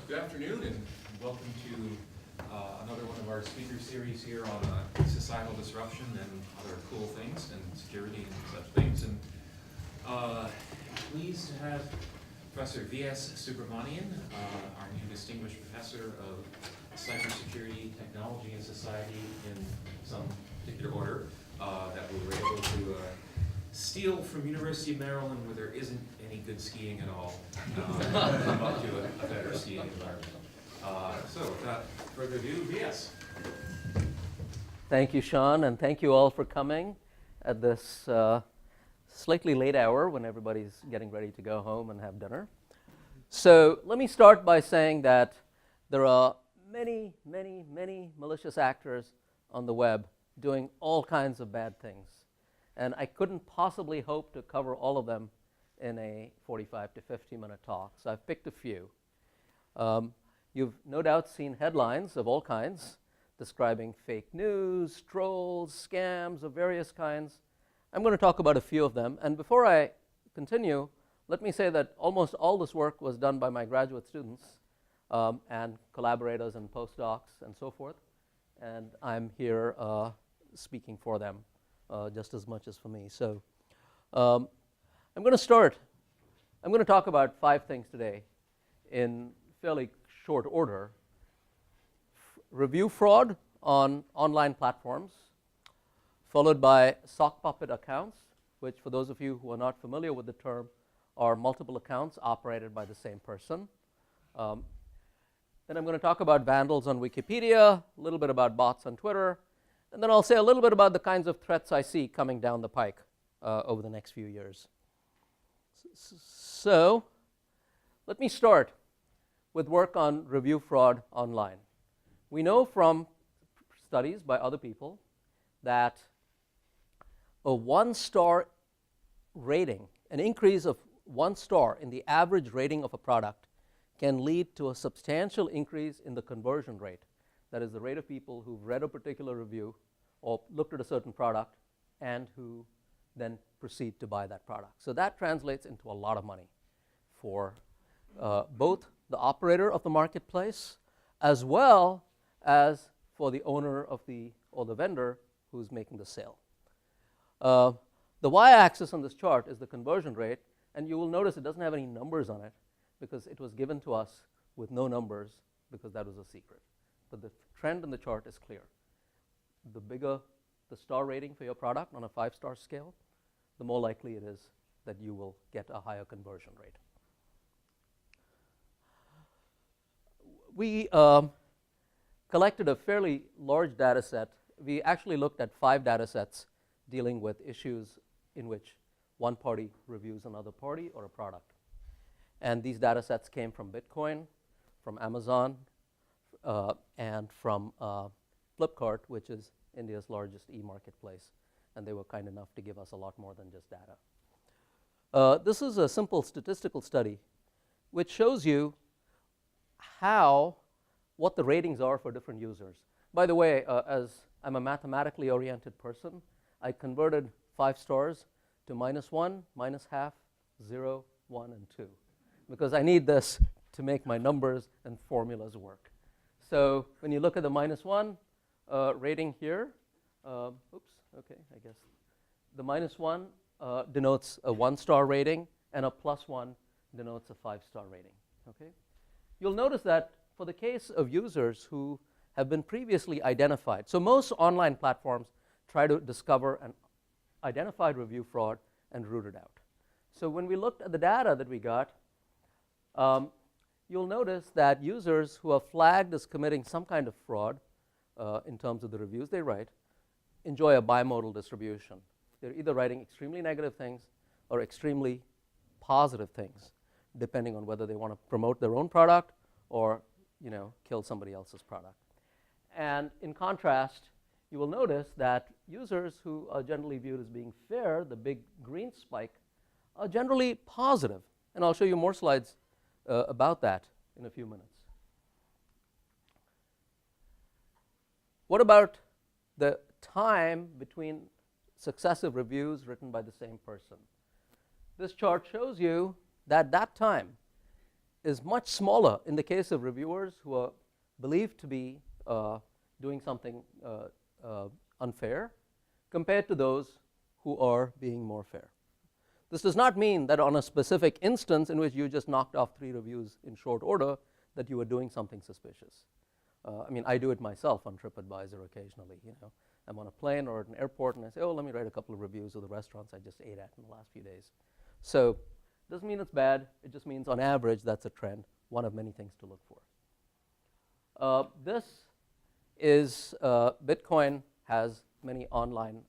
Good afternoon and welcome to another one of our speaker series here on societal disruption and other cool things and security and such things. And pleased to have Professor V.S. Subrahmanian, our new distinguished professor of cybersecurity, technology, and society in some particular order that we were able to steal from University of Maryland, where there isn't any good skiing at all, come up to a better skiing environment. So without further ado, V.S. Thank you, Sean, and thank you all for coming at this slightly late hour when everybody's getting ready to go home and have dinner. So let me start by saying that there are many malicious actors on the web doing all kinds of bad things. And I couldn't possibly hope to cover all of them in a 45 to 50-minute talk, so I've picked a few. You've no doubt seen headlines of all kinds describing fake news, trolls, scams of various kinds. I'm going to talk about a few of them. And before I continue, let me say that almost all this work was done by my graduate students and collaborators and postdocs and so forth. And I'm here speaking for them just as much as for me. So I'm going to start. I'm going to talk about 5 things today in fairly short order. Review fraud on online platforms, followed by sock puppet accounts, which for those of you who are not familiar with the term are multiple accounts operated by the same person. Then I'm going to talk about vandals on Wikipedia, a little bit about bots on Twitter, and then I'll say a little bit about the kinds of threats I see coming down the pike over the next few years. So let me start with work on review fraud online. We know from studies by other people that a 1-star rating, an increase of 1 star in the average rating of a product, can lead to a substantial increase in the conversion rate. That is the rate of people who've read a particular review or looked at a certain product and who then proceed to buy that product. So that translates into a lot of money for both the operator of the marketplace as well as for the owner of or the vendor who's making the sale. The y-axis on this chart is the conversion rate, and you will notice it doesn't have any numbers on it because it was given to us with no numbers because that was a secret. But the trend in the chart is clear. The bigger the star rating for your product on a 5-star scale, the more likely it is that you will get a higher conversion rate. We collected a fairly large data set. We actually looked at 5 data sets dealing with issues in which one party reviews another party or a product. And these data sets came from Bitcoin, from Amazon, and from Flipkart, which is India's largest e-marketplace. And they were kind enough to give us a lot more than just data. This is a simple statistical study which shows you what the ratings are for different users. By the way, as I'm a mathematically oriented person, I converted 5 stars to -1, -half, 0, 1, and 2, because I need this to make my numbers and formulas work. So when you look at the -1 rating here, I guess the -1 denotes a 1-star rating, and a +1 denotes a 5-star rating. Okay, you'll notice that for the case of users who have been previously identified, so most online platforms try to discover an identified review fraud and root it out. So when we looked at the data that we got, you'll notice that users who are flagged as committing some kind of fraud in terms of the reviews they write enjoy a bimodal distribution. They're either writing extremely negative things or extremely positive things, depending on whether they want to promote their own product or kill somebody else's product. And in contrast, you will notice that users who are generally viewed as being fair, the big green spike, are generally positive. And I'll show you more slides about that in a few minutes. What about the time between successive reviews written by the same person? This chart shows you that time is much smaller in the case of reviewers who are believed to be doing something unfair compared to those who are being more fair. This does not mean that on a specific instance in which you just knocked off 3 reviews in short order that you were doing something suspicious. I mean, I do it myself on TripAdvisor occasionally. You know, I'm on a plane or at an airport and I say, oh, let me write a couple of reviews of the restaurants I just ate at in the last few days. So doesn't mean it's bad. It just means on average that's a trend, one of many things to look for. This is Bitcoin has many online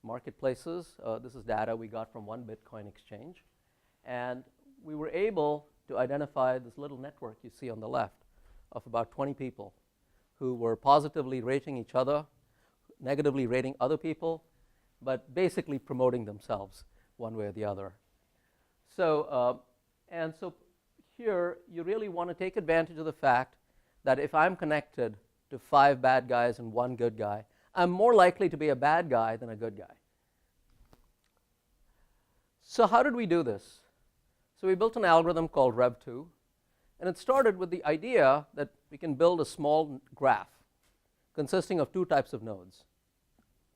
marketplaces. This is data we got from one Bitcoin exchange. And we were able to identify this little network you see on the left of about 20 people who were positively rating each other, negatively rating other people, but basically promoting themselves one way or the other. So, and so here you really want to take advantage of the fact that if I'm connected to 5 bad guys and 1 good guy, I'm more likely to be a bad guy than a good guy. So how did we do this? So we built an algorithm called Rev2, and it started with the idea that we can build a small graph consisting of 2 types of nodes: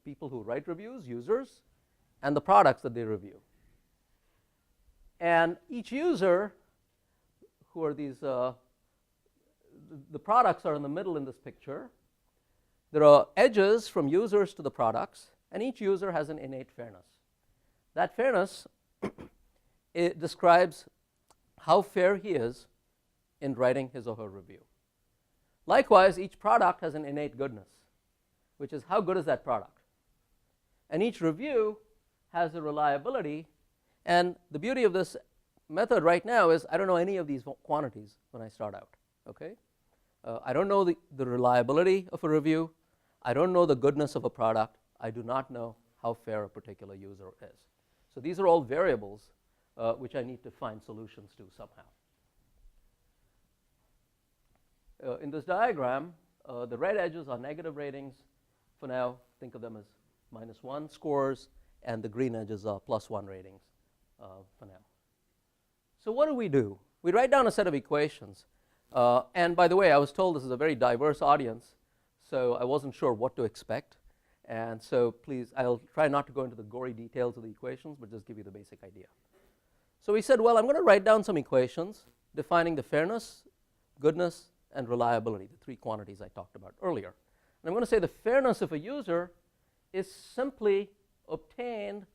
people who write reviews, users, and the products that they review. And each user, who are these, the products are in the middle in this picture. There are edges from users to the products, and each user has an innate fairness. That fairness it describes how fair he is in writing his or her review. Likewise, each product has an innate goodness, which is how good is that product. And each review has a reliability, and the beauty of this method right now is I don't know any of these quantities when I start out. Okay? I don't know the reliability of a review. I don't know the goodness of a product. I do not know how fair a particular user is. So these are all variables which I need to find solutions to somehow. In this diagram, the red edges are negative ratings. For now, think of them as -1 scores, and the green edges are +1 ratings for now. So what do? We write down a set of equations. And by the way, I was told this is a very diverse audience, so I wasn't sure what to expect. And so please, I'll try not to go into the gory details of the equations, but just give you the basic idea. So we said, well, I'm going to write down some equations defining the fairness, goodness, and reliability, the 3 quantities I talked about earlier. And I'm going to say the fairness of a user is simply obtained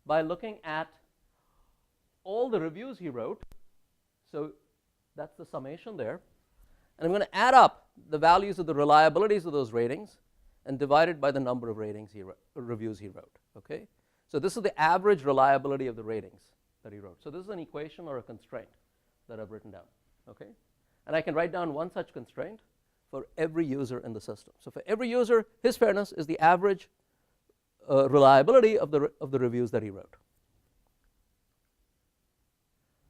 by looking at all the reviews he wrote. So that's the summation there. And I'm going to add up the values of the reliabilities of those ratings and divide it by the number of reviews he wrote. Okay? So this is the average reliability of the ratings that he wrote. So this is an equation or a constraint that I've written down. Okay? And I can write down one such constraint for every user in the system. So for every user, his fairness is the average reliability of the reviews that he wrote.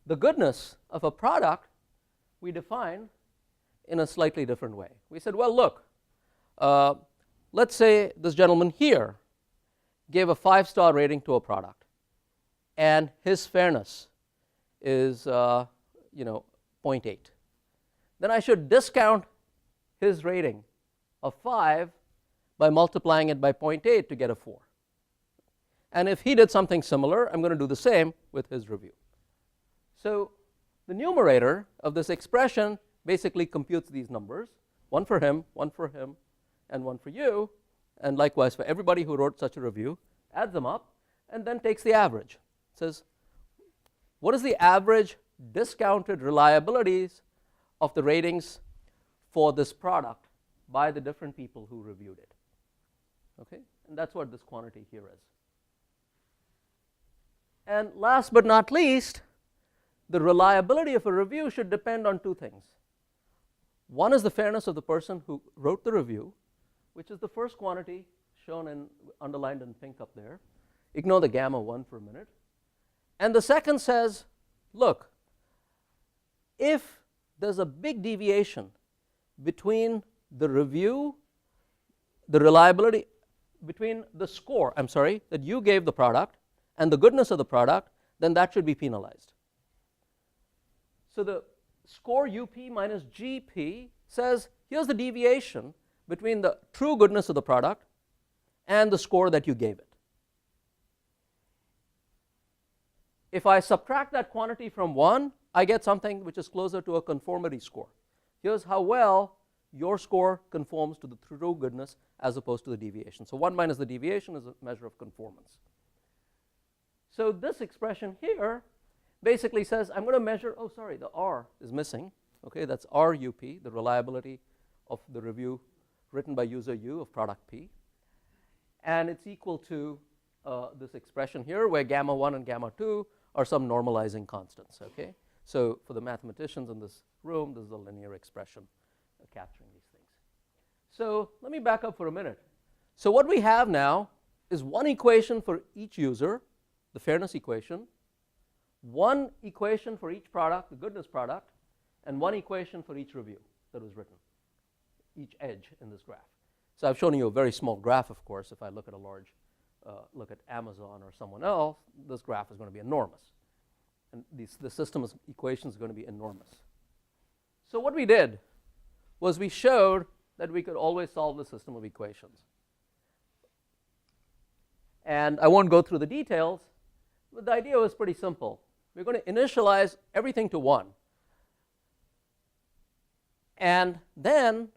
The goodness of a product we define in a slightly different way. We said, well, look, let's say this gentleman here gave a 5-star rating to a product, and his fairness is 0.8. Then I should discount his rating of 5 by multiplying it by 0.8 to get a 4. And if he did something similar, I'm going to do the same with his review. So the numerator of this expression basically computes these numbers, one for him, and one for you, and likewise for everybody who wrote such a review, adds them up, and then takes the average. It says, what is the average discounted reliabilities of the ratings for this product by the different people who reviewed it? Okay? And that's what this quantity here is. And last but not least, the reliability of a review should depend on 2 things. One is the fairness of the person who wrote the review, which is the first quantity shown in underlined in pink up there. Ignore the gamma 1 for a minute. And the second says, look, if there's a big deviation between the review, the reliability, between the score, that you gave the product and the goodness of the product, then that should be penalized. So the score UP minus GP says, here's the deviation between the true goodness of the product and the score that you gave it. If I subtract that quantity from 1, I get something which is closer to a conformity score. Here's how well your score conforms to the true goodness as opposed to the deviation. So 1 minus the deviation is a measure of conformance. So this expression here basically says I'm going to measure, oh sorry, the R is missing. Okay, that's RUP, the reliability of the review written by user U of product P. And it's equal to this expression here where gamma 1 and gamma 2 are some normalizing constants. Okay, so for the mathematicians in this room, this is a linear expression capturing these things. So let me back up for a minute. So what we have now is one equation for each user, the fairness equation, one equation for each product, the goodness product, and one equation for each review that was written, each edge in this graph. So I've shown you a very small graph, of course. If I look at a large, look at Amazon or someone else, this graph is going to be enormous. And the system of equations is going to be enormous. So what we did was we showed that we could always solve the system of equations. And I won't go through the details, but the idea was pretty simple. We're going to initialize everything to 1. And then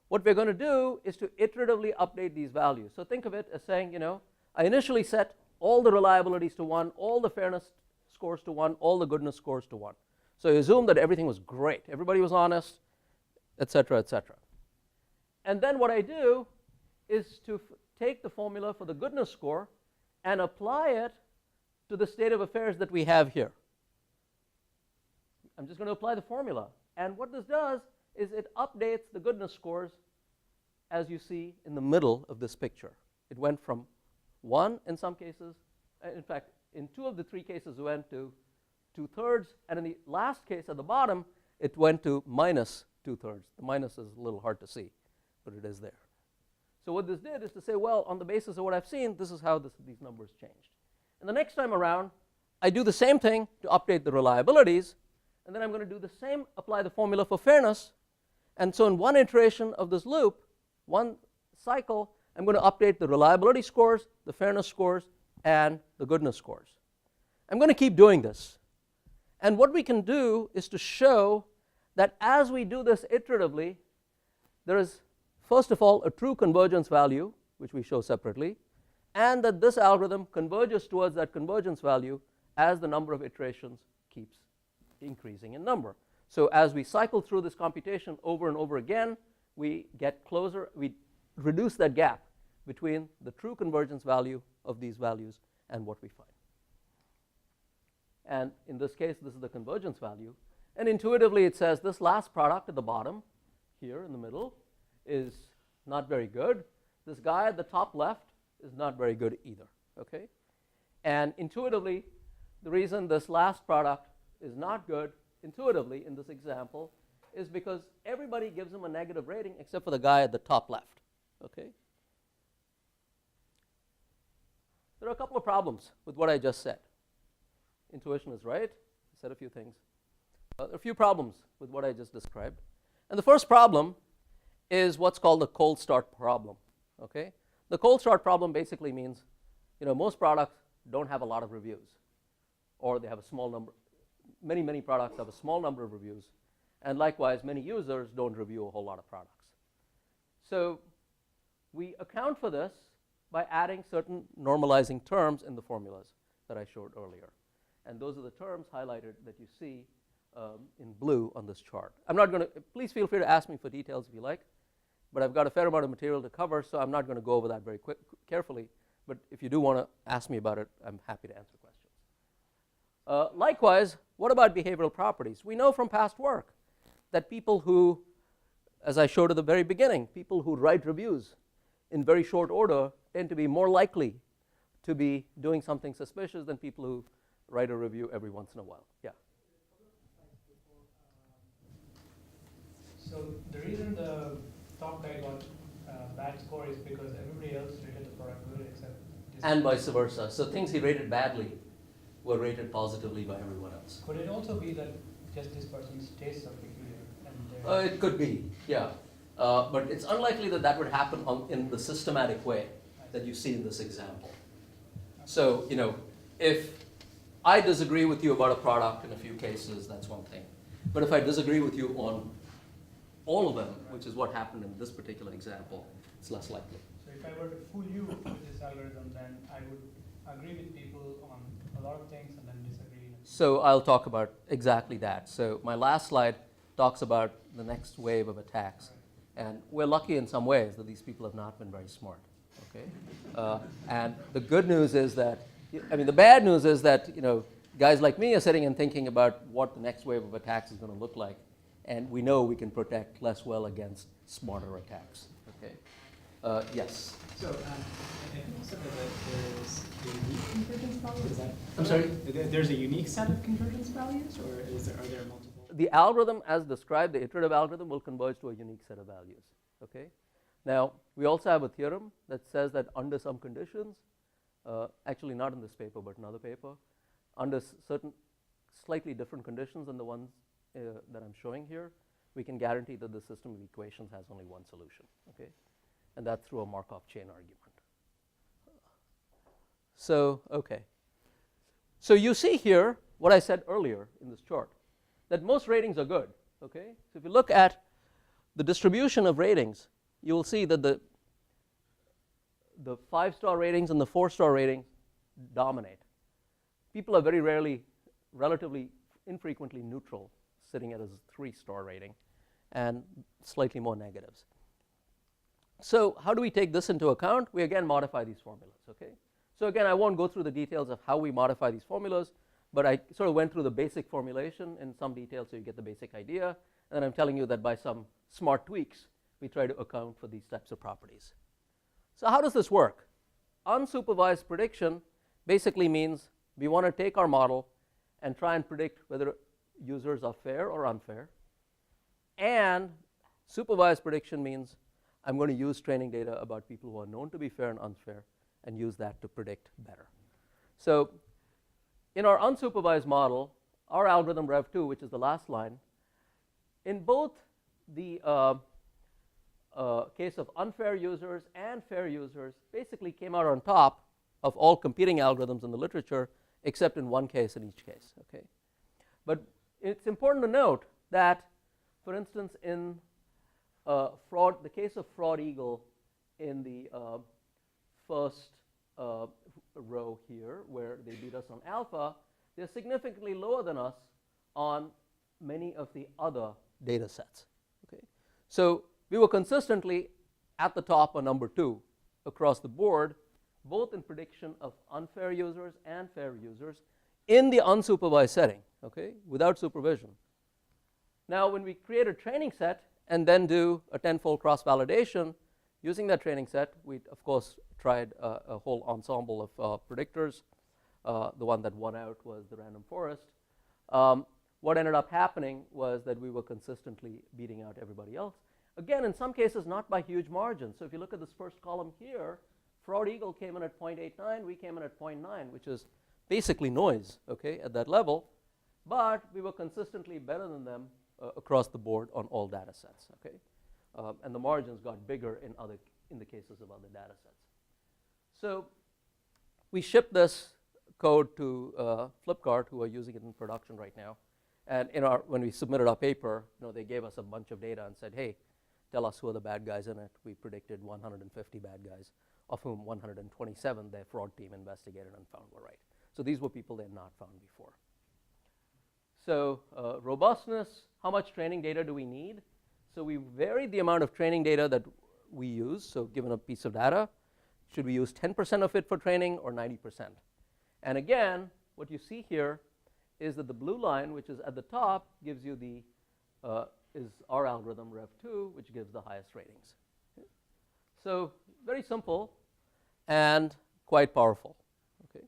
what we're going to do is to iteratively update these values. So think of it as saying, you know, I initially set all the reliabilities to 1, all the fairness scores to 1, all the goodness scores to 1. So you assume that everything was great, everybody was honest, et cetera, et cetera. And then what I do is to take the formula for the goodness score and apply it to the state of affairs that we have here. I'm just going to apply the formula. And what this does is it updates the goodness scores as you see in the middle of this picture. It went from 1 in some cases. In fact, in 2 of the 3 cases, it went to 2/3. And in the last case at the bottom, it went to minus 2/3. The minus is a little hard to see, but it is there. So what this did is to say, well, on the basis of what I've seen, this is how these numbers changed. And the next time around, I do the same thing to update the reliabilities, and then I'm going to do the same, apply the formula for fairness. And so in one iteration of this loop, one cycle, I'm going to update the reliability scores, the fairness scores, and the goodness scores. I'm going to keep doing this. And what we can do is to show that as we do this iteratively, there is, first of all, a true convergence value, which we show separately, and that this algorithm converges towards that convergence value as the number of iterations keeps increasing in number. So as we cycle through this computation over and over again, we get closer, we reduce that gap between the true convergence value of these values and what we find. And in this case, this is the convergence value. And intuitively, it says this last product at the bottom, here in the middle, is not very good. This guy at the top left is not very good either. Okay? And intuitively, the reason this last product is not good, intuitively in this example, is because everybody gives him a negative rating except for the guy at the top left. Okay? There are a couple of problems with what I just said. Intuition is right. I said a few things. There are a few problems with what I just described. And the first problem is what's called the cold start problem. Okay? The cold start problem basically means, you know, most products don't have a lot of reviews, or they have a small number. Many products have a small number of reviews, and likewise, many users don't review a whole lot of products. So we account for this by adding certain normalizing terms in the formulas that I showed earlier. And those are the terms highlighted that you see in blue on this chart. I'm not going to, please feel free to ask me for details if you like, but I've got a fair amount of material to cover, so I'm not going to go over that very carefully. But if you do want to ask me about it, I'm happy to answer questions. Likewise, what about behavioral properties? We know from past work that people who, as I showed at the very beginning, people who write reviews in very short order tend to be more likely to be doing something suspicious than people who write a review every once in a while. Yeah. So the reason the top guy got bad score is because everybody else rated the product good except this. And vice versa. So things he rated badly were rated positively by everyone else. Could it also be that just this person's tastes are peculiar. And It could be, yeah. But it's unlikely that that would happen in the systematic way that you see in this example. So, if I disagree with you about a product in a few cases, that's one thing. But if I disagree with you on all of them, which is what happened in this particular example, it's less likely. so if I were to fool you with this algorithm, then I would agree with people on a lot of things and then disagree. So I'll talk about exactly that. So my last slide talks about the next wave of attacks. And we're lucky in some ways that these people have not been very smart. Okay? And the good news is that, the bad news is that, guys like me are sitting and thinking about what the next wave of attacks is going to look like. And we know we can protect less well against smarter attacks. Okay? Yes? So, I think you said that there's a unique convergence value, is that? I'm sorry? There's a unique set of convergence values, or are there multiple? The algorithm, as described, the iterative algorithm, will converge to a unique set of values. Okay? Now, we also have a theorem that says that under some conditions, actually not in this paper, but another paper, under certain slightly different conditions than the ones that I'm showing here, we can guarantee that the system of equations has only one solution. Okay? And that's through a Markov chain argument. So, okay. So you see here what I said earlier in this chart, that most ratings are good. Okay? So if you look at the distribution of ratings, you will see that the 5-star ratings and the 4-star ratings dominate. People are very rarely, relatively infrequently neutral, sitting at a 3-star rating, and slightly more negatives. So how do we take this into account? We again modify these formulas. Okay? So again, I won't go through the details of how we modify these formulas, but I sort of went through the basic formulation in some detail so you get the basic idea. And I'm telling you that by some smart tweaks, we try to account for these types of properties. So how does this work? Unsupervised prediction basically means we want to take our model and try and predict whether users are fair or unfair. And supervised prediction means I'm going to use training data about people who are known to be fair and unfair and use that to predict better. So in our unsupervised model, our algorithm Rev2, which is the last line, in both the case of unfair users and fair users, basically came out on top of all competing algorithms in the literature, except in one case in each case. Okay? But it's important to note that, for instance, in the case of Fraud Eagle in the first row here, where they beat us on alpha, they're significantly lower than us on many of the other data sets. Okay? So we were consistently at the top or number 2 across the board, both in prediction of unfair users and fair users in the unsupervised setting, okay, without supervision. Now, when we create a training set and then do a 10-fold cross-validation, using that training set, we, of course, tried a whole ensemble of predictors. The one that won out was the random forest. What ended up happening was that we were consistently beating out everybody else. Again, in some cases, not by huge margins. So if you look at this first column here, Fraud Eagle came in at 0.89, we came in at 0.9, which is basically noise, okay, at that level. But we were consistently better than them across the board on all data sets, okay? And the margins got bigger in the cases of other data sets. So we shipped this code to Flipkart, who are using it in production right now. And when we submitted our paper, they gave us a bunch of data and said, hey, tell us who are the bad guys in it. We predicted 150 bad guys, of whom 127 their fraud team investigated and found were right. So these were people they had not found before. So robustness, how much training data do we need? So we varied the amount of training data that we use. So given a piece of data, should we use 10% of it for training or 90%? And again, what you see here is that the blue line, which is at the top, gives you is our algorithm Rev2, which gives the highest ratings. Okay? So very simple and quite powerful. Okay?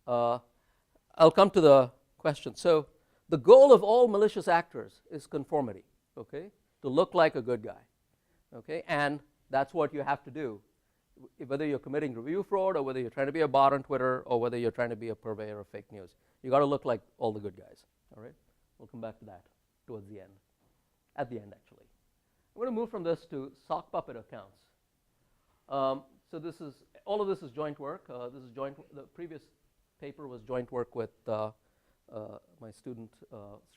I'll come to the question. So the goal of all malicious actors is conformity, okay? To look like a good guy, okay? And that's what you have to do, whether you're committing review fraud or whether you're trying to be a bot on Twitter or whether you're trying to be a purveyor of fake news. You got to look like all the good guys, all right? We'll come back to that towards the end, at the end actually. I'm going to move from this to sock puppet accounts. So this is, all of this is joint work. This is joint, the previous paper was joint work with my student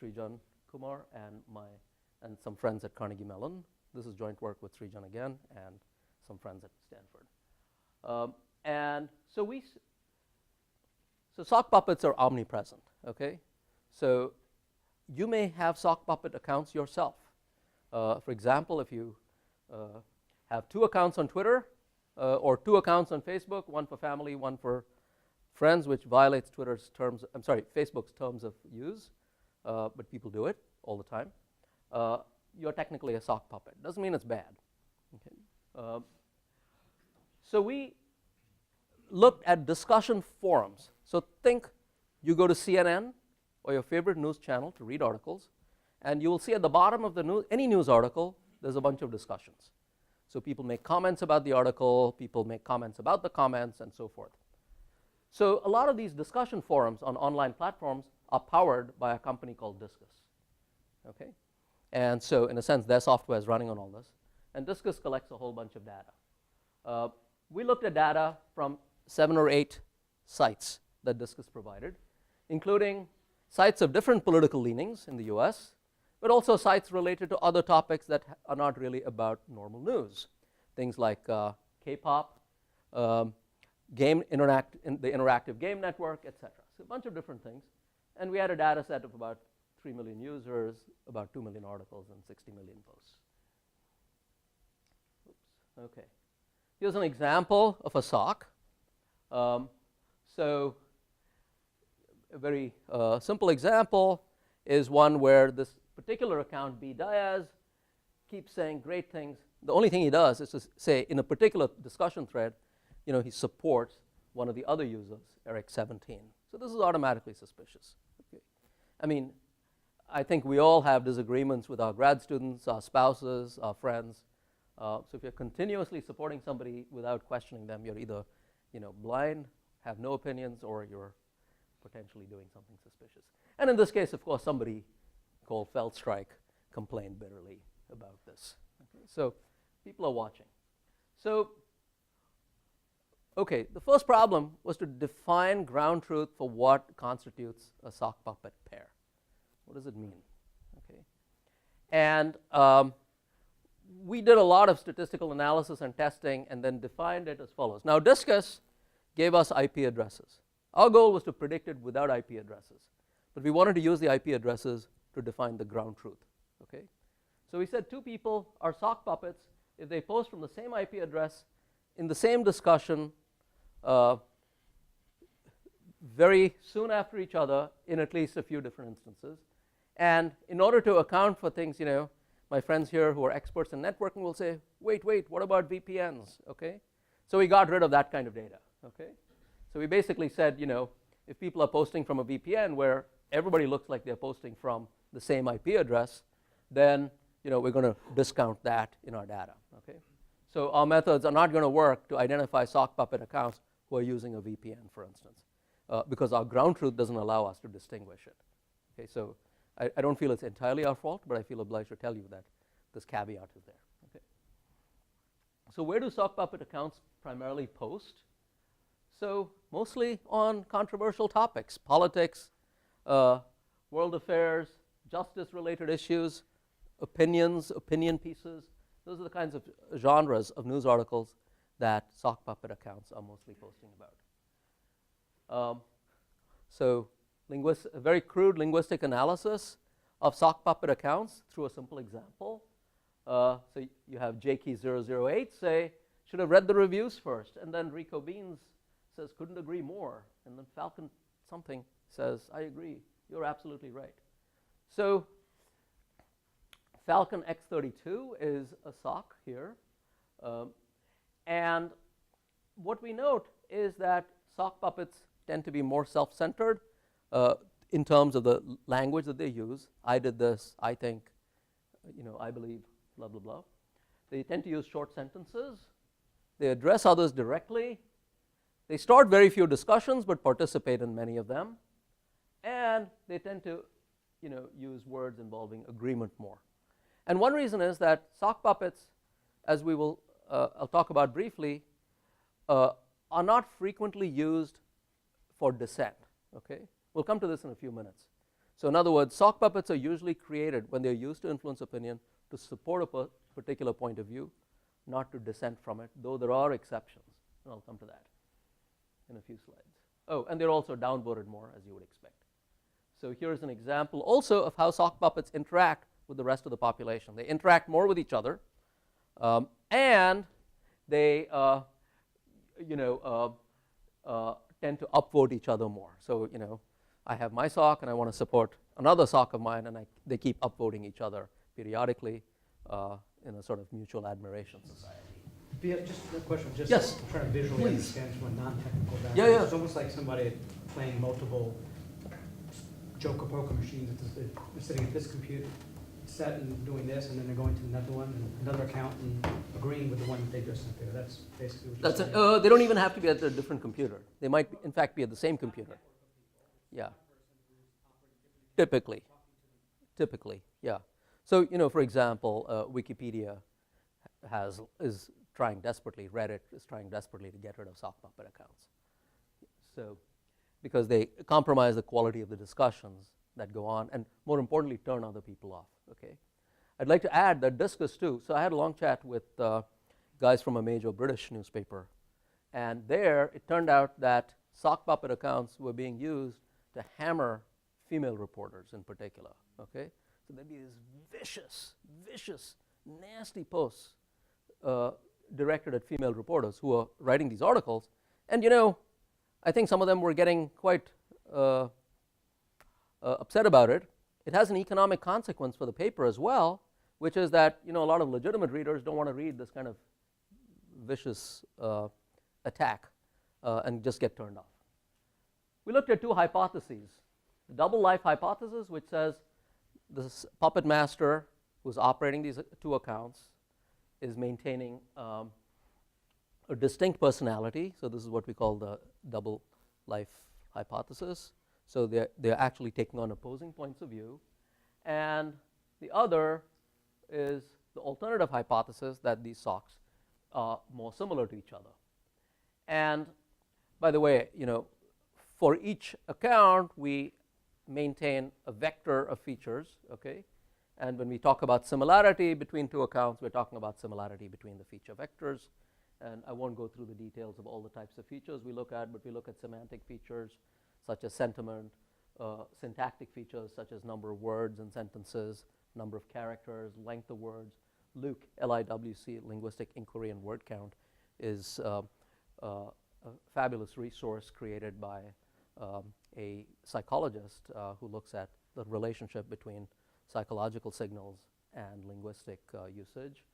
Srijan Kumar and some friends at Carnegie Mellon. This is joint work with Srijan again and some friends at Stanford. And so sock puppets are omnipresent, okay? So you may have sock puppet accounts yourself. For example, if you have 2 accounts on Twitter or 2 accounts on Facebook, one for family, one for friends, which violates Facebook's terms of use, but people do it all the time. You're technically a sock puppet. Doesn't mean it's bad. Okay. So we looked at discussion forums. So think you go to CNN or your favorite news channel to read articles, and you will see at the bottom of any news article, there's a bunch of discussions. So people make comments about the article, people make comments about the comments, and so forth. So a lot of these discussion forums on online platforms are powered by a company called Discus. Okay? And so in a sense, their software is running on all this. And Discus collects a whole bunch of data. We looked at data from 7 or 8 sites that Discus provided, including sites of different political leanings in the US, but also sites related to other topics that are not really about normal news. Things like K-pop, the interactive game network, etc. So a bunch of different things. And we had a data set of about 3 million users, about 2 million articles, and 60 million posts. Oops. Okay. Here's an example of a sock. So a very simple example is one where this particular account, B. Diaz, keeps saying great things. The only thing he does is to say in a particular discussion thread, he supports one of the other users, Eric17. So this is automatically suspicious. Okay. I mean, I think we all have disagreements with our grad students, our spouses, our friends. So if you're continuously supporting somebody without questioning them, you're either blind, have no opinions, or you're potentially doing something suspicious. And in this case, of course, somebody called Feldstrike complained bitterly about this. Okay, so people are watching. So, okay, the first problem was to define ground truth for what constitutes a sock puppet pair. What does it mean? Okay, and we did a lot of statistical analysis and testing and then defined it as follows. Now, Discus gave us IP addresses. Our goal was to predict it without IP addresses, but we wanted to use the IP addresses to define the ground truth. Okay, so we said 2 people are sock puppets if they post from the same IP address in the same discussion very soon after each other in at least a few different instances. And in order to account for things, my friends here who are experts in networking will say, wait, what about VPNs? Okay, so we got rid of that kind of data. Okay, so we basically said, if people are posting from a VPN where everybody looks like they're posting from the same IP address, then we're going to discount that in our data. Okay, so our methods are not going to work to identify sock puppet accounts who are using a VPN, for instance, because our ground truth doesn't allow us to distinguish it. Okay, so I don't feel it's entirely our fault, but I feel obliged to tell you that this caveat is there. Okay, so where do sock puppet accounts primarily post? So mostly on controversial topics, politics, world affairs, justice-related issues, opinions, opinion pieces. Those are the kinds of genres of news articles that sock puppet accounts are mostly posting about. So a very crude linguistic analysis of sock puppet accounts through a simple example. So you have JKey008 say, should have read the reviews first, and then Rico Beans says, couldn't agree more, and then Falcon something says, I agree, you're absolutely right. So Falcon X32 is a sock here, and what we note is that sock puppets tend to be more self-centered in terms of the language that they use. I did this, I think, I believe, blah, blah, blah. They tend to use short sentences. They address others directly. They start very few discussions but participate in many of them. And they tend to, use words involving agreement more. And one reason is that sock puppets, as I'll talk about briefly, are not frequently used for dissent. Okay, we'll come to this in a few minutes. So in other words, sock puppets are usually created when they're used to influence opinion, to support a particular point of view, not to dissent from it, though there are exceptions, and I'll come to that in a few slides. Oh, and they're also downvoted more, as you would expect. So here's an example also of how sock puppets interact with the rest of the population. They interact more with each other, and they tend to upvote each other more. So I have my sock and I want to support another sock of mine, and they keep upvoting each other periodically in a sort of mutual admiration society. Just a question, just Yes, trying to visually please. understand from a non-technical background. Yeah, yeah. It's almost like somebody playing multiple Joker poker machines. They're sitting at this computer set and doing this, and then they're going to another one, and another account, and agreeing with the one that they just sent there. That's basically what you're saying. They don't even have to be at a different computer. They might, in fact, be at the same computer. Yeah. Typically, yeah. So, for example, Wikipedia is trying desperately, Reddit is trying desperately to get rid of sock puppet accounts. So, because they compromise the quality of the discussions that go on, and more importantly, turn other people off. Okay. I'd like to add that Discus too. So I had a long chat with guys from a major British newspaper, and there it turned out that sock puppet accounts were being used to hammer female reporters in particular. Okay. So there'd be these vicious, nasty posts directed at female reporters who are writing these articles. And I think some of them were getting quite upset about it. It has an economic consequence for the paper as well, which is that a lot of legitimate readers don't want to read this kind of vicious attack and just get turned off. We looked at two hypotheses. The double life hypothesis, which says this puppet master who's operating these two accounts is maintaining a distinct personality. So this is what we call the double life hypothesis. So they're actually taking on opposing points of view. And the other is the alternative hypothesis that these socks are more similar to each other. And by the way, for each account, we maintain a vector of features, okay? And when we talk about similarity between two accounts, we're talking about similarity between the feature vectors. And I won't go through the details of all the types of features we look at, but we look at semantic features such as sentiment, syntactic features such as number of words and sentences, number of characters, length of words. LIWC, L-I-W-C, Linguistic Inquiry and Word Count, is a fabulous resource created by a psychologist who looks at the relationship between psychological signals and linguistic usage.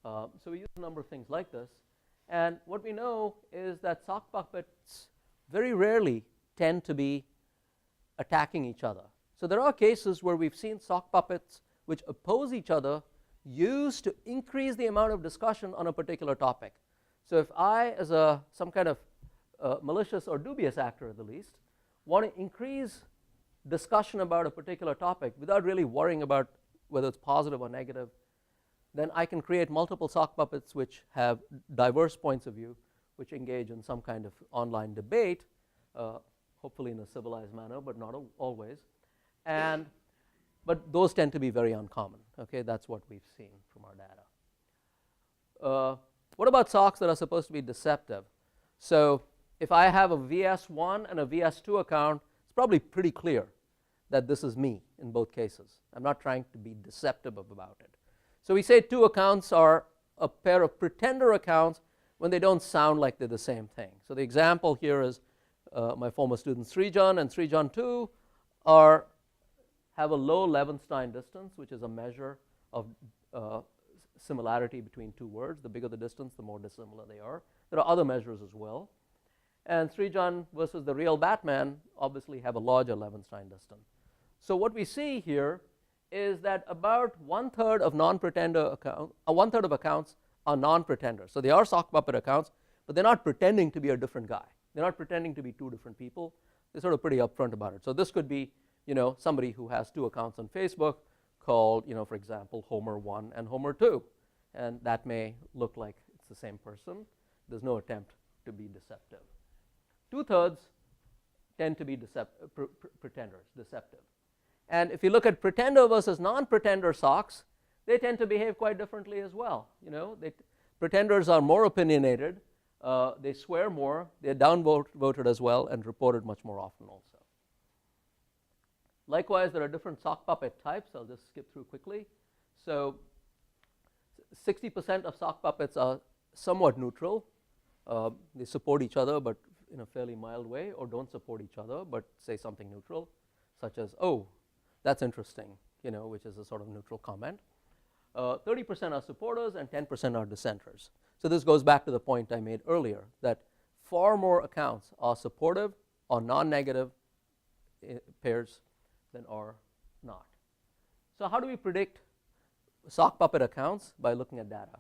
So we use a number of things like this. And what we know is that sock puppets very rarely tend to be attacking each other. So there are cases where we've seen sock puppets which oppose each other used to increase the amount of discussion on a particular topic. So if I, as some kind of malicious or dubious actor at the least, want to increase discussion about a particular topic without really worrying about whether it's positive or negative, then I can create multiple sock puppets which have diverse points of view, which engage in some kind of online debate, hopefully in a civilized manner, but not always. But those tend to be very uncommon. Okay, that's what we've seen from our data. What about socks that are supposed to be deceptive? So if I have a VS1 and a VS2 account, it's probably pretty clear that this is me in both cases. I'm not trying to be deceptive about it. So we say two accounts are a pair of pretender accounts when they don't sound like they're the same thing. So the example here is my former student Srijan and Srijan2 have a low Levenstein distance, which is a measure of similarity between two words. The bigger the distance, the more dissimilar they are. There are other measures as well. And Srijan versus the real Batman obviously have a larger Levenstein distance. So what we see here is that about one-third of non-pretender accounts, one-third of accounts are non-pretenders. So they are sock puppet accounts, but they're not pretending to be a different guy. They're not pretending to be two different people. They're sort of pretty upfront about it. So this could be somebody who has 2 accounts on Facebook called, for example, Homer1 and Homer2. And that may look like it's the same person. There's no attempt to be deceptive. 2/3 tend to be pretenders, deceptive. And if you look at pretender versus non-pretender socks, they tend to behave quite differently as well. Pretenders are more opinionated, they swear more, they're downvoted as well, and reported much more often also. Likewise, there are different sock puppet types. I'll just skip through quickly. So 60% of sock puppets are somewhat neutral. They support each other, but in a fairly mild way, or don't support each other, but say something neutral, such as, oh, that's interesting, which is a sort of neutral comment. 30% are supporters and 10% are dissenters. So this goes back to the point I made earlier, that far more accounts are supportive or non-negative pairs than are not. So how do we predict sock puppet accounts? By looking at data.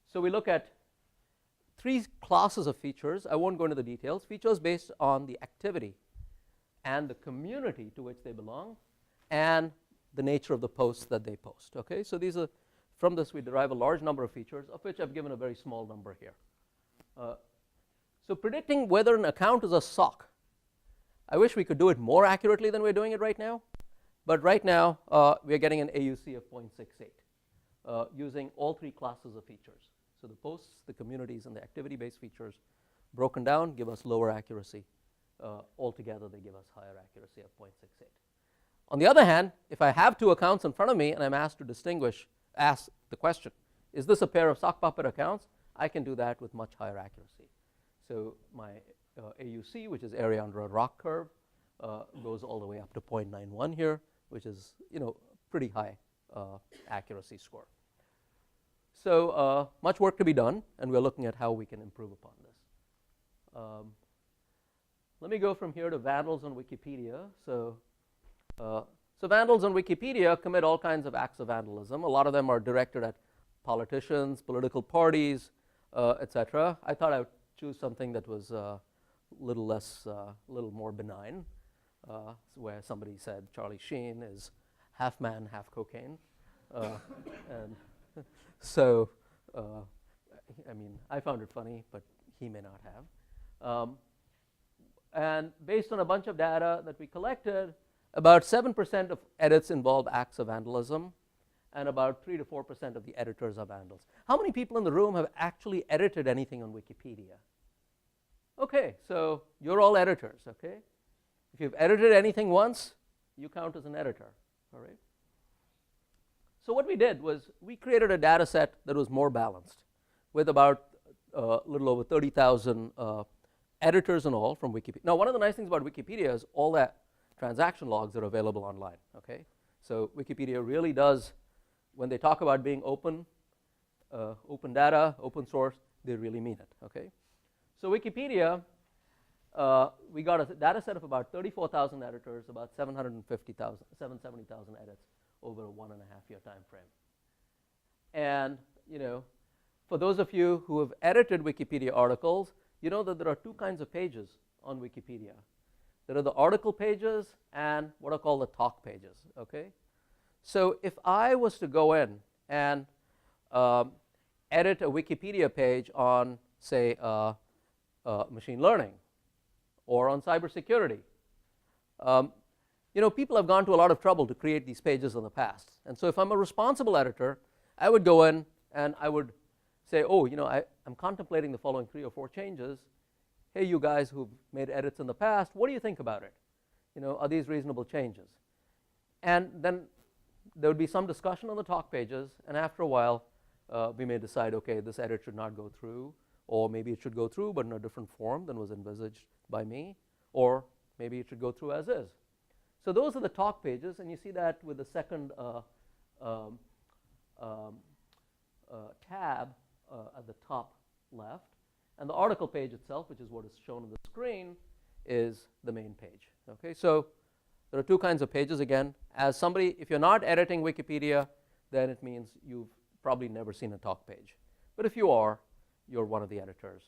So we look at 3 classes of features. I won't go into the details. Features based on the activity and the community to which they belong, and the nature of the posts that they post. Okay, so from this we derive a large number of features, of which I've given a very small number here. So predicting whether an account is a sock, I wish we could do it more accurately than we're doing it right now, but right now we're getting an AUC of 0.68 using all 3 classes of features. So the posts, the communities, and the activity-based features broken down give us lower accuracy. Altogether, they give us higher accuracy of 0.68. On the other hand, if I have 2 accounts in front of me and I'm asked to ask the question, is this a pair of sock puppet accounts? I can do that with much higher accuracy. So my AUC, which is area under a rock curve, goes all the way up to 0.91 here, which is pretty high accuracy score. So much work to be done, and we're looking at how we can improve upon this. Let me go from here to Vandals on Wikipedia. So Vandals on Wikipedia commit all kinds of acts of vandalism. A lot of them are directed at politicians, political parties, etc. I thought I would choose something that was a little more benign, where somebody said Charlie Sheen is half man, half cocaine. And so, I mean, I found it funny, but he may not have. And based on a bunch of data that we collected, about 7% of edits involve acts of vandalism, and about 3 to 4% of the editors are vandals. How many people in the room have actually edited anything on Wikipedia? Okay, so you're all editors, okay? If you've edited anything once, you count as an editor, all right? So what we did was we created a data set that was more balanced, with about a little over 30,000 editors and all from Wikipedia. Now, one of the nice things about Wikipedia is all that transaction logs are available online, okay? So Wikipedia really does, when they talk about being open, open data, open source, they really mean it, okay? So Wikipedia, we got a data set of about 34,000 editors, about 770,000 edits over a 1.5-year time frame. And, for those of you who have edited Wikipedia articles, you know that there are 2 kinds of pages on Wikipedia. There are the article pages and what are called the talk pages, okay? So if I was to go in and edit a Wikipedia page on, say, machine learning or on cybersecurity, people have gone to a lot of trouble to create these pages in the past. And so if I'm a responsible editor, I would go in and I would say, oh, I'm contemplating the following 3 or 4 changes. Hey, you guys who've made edits in the past, what do you think about it? Are these reasonable changes? And then there would be some discussion on the talk pages, and after a while, we may decide, okay, this edit should not go through, or maybe it should go through, but in a different form than was envisaged by me, or maybe it should go through as is. So those are the talk pages, and you see that with the second tab at the top left. And the article page itself, which is what is shown on the screen, is the main page. Okay, so there are 2 kinds of pages again. As somebody, if you're not editing Wikipedia, then it means you've probably never seen a talk page. But if you are, you're one of the editors.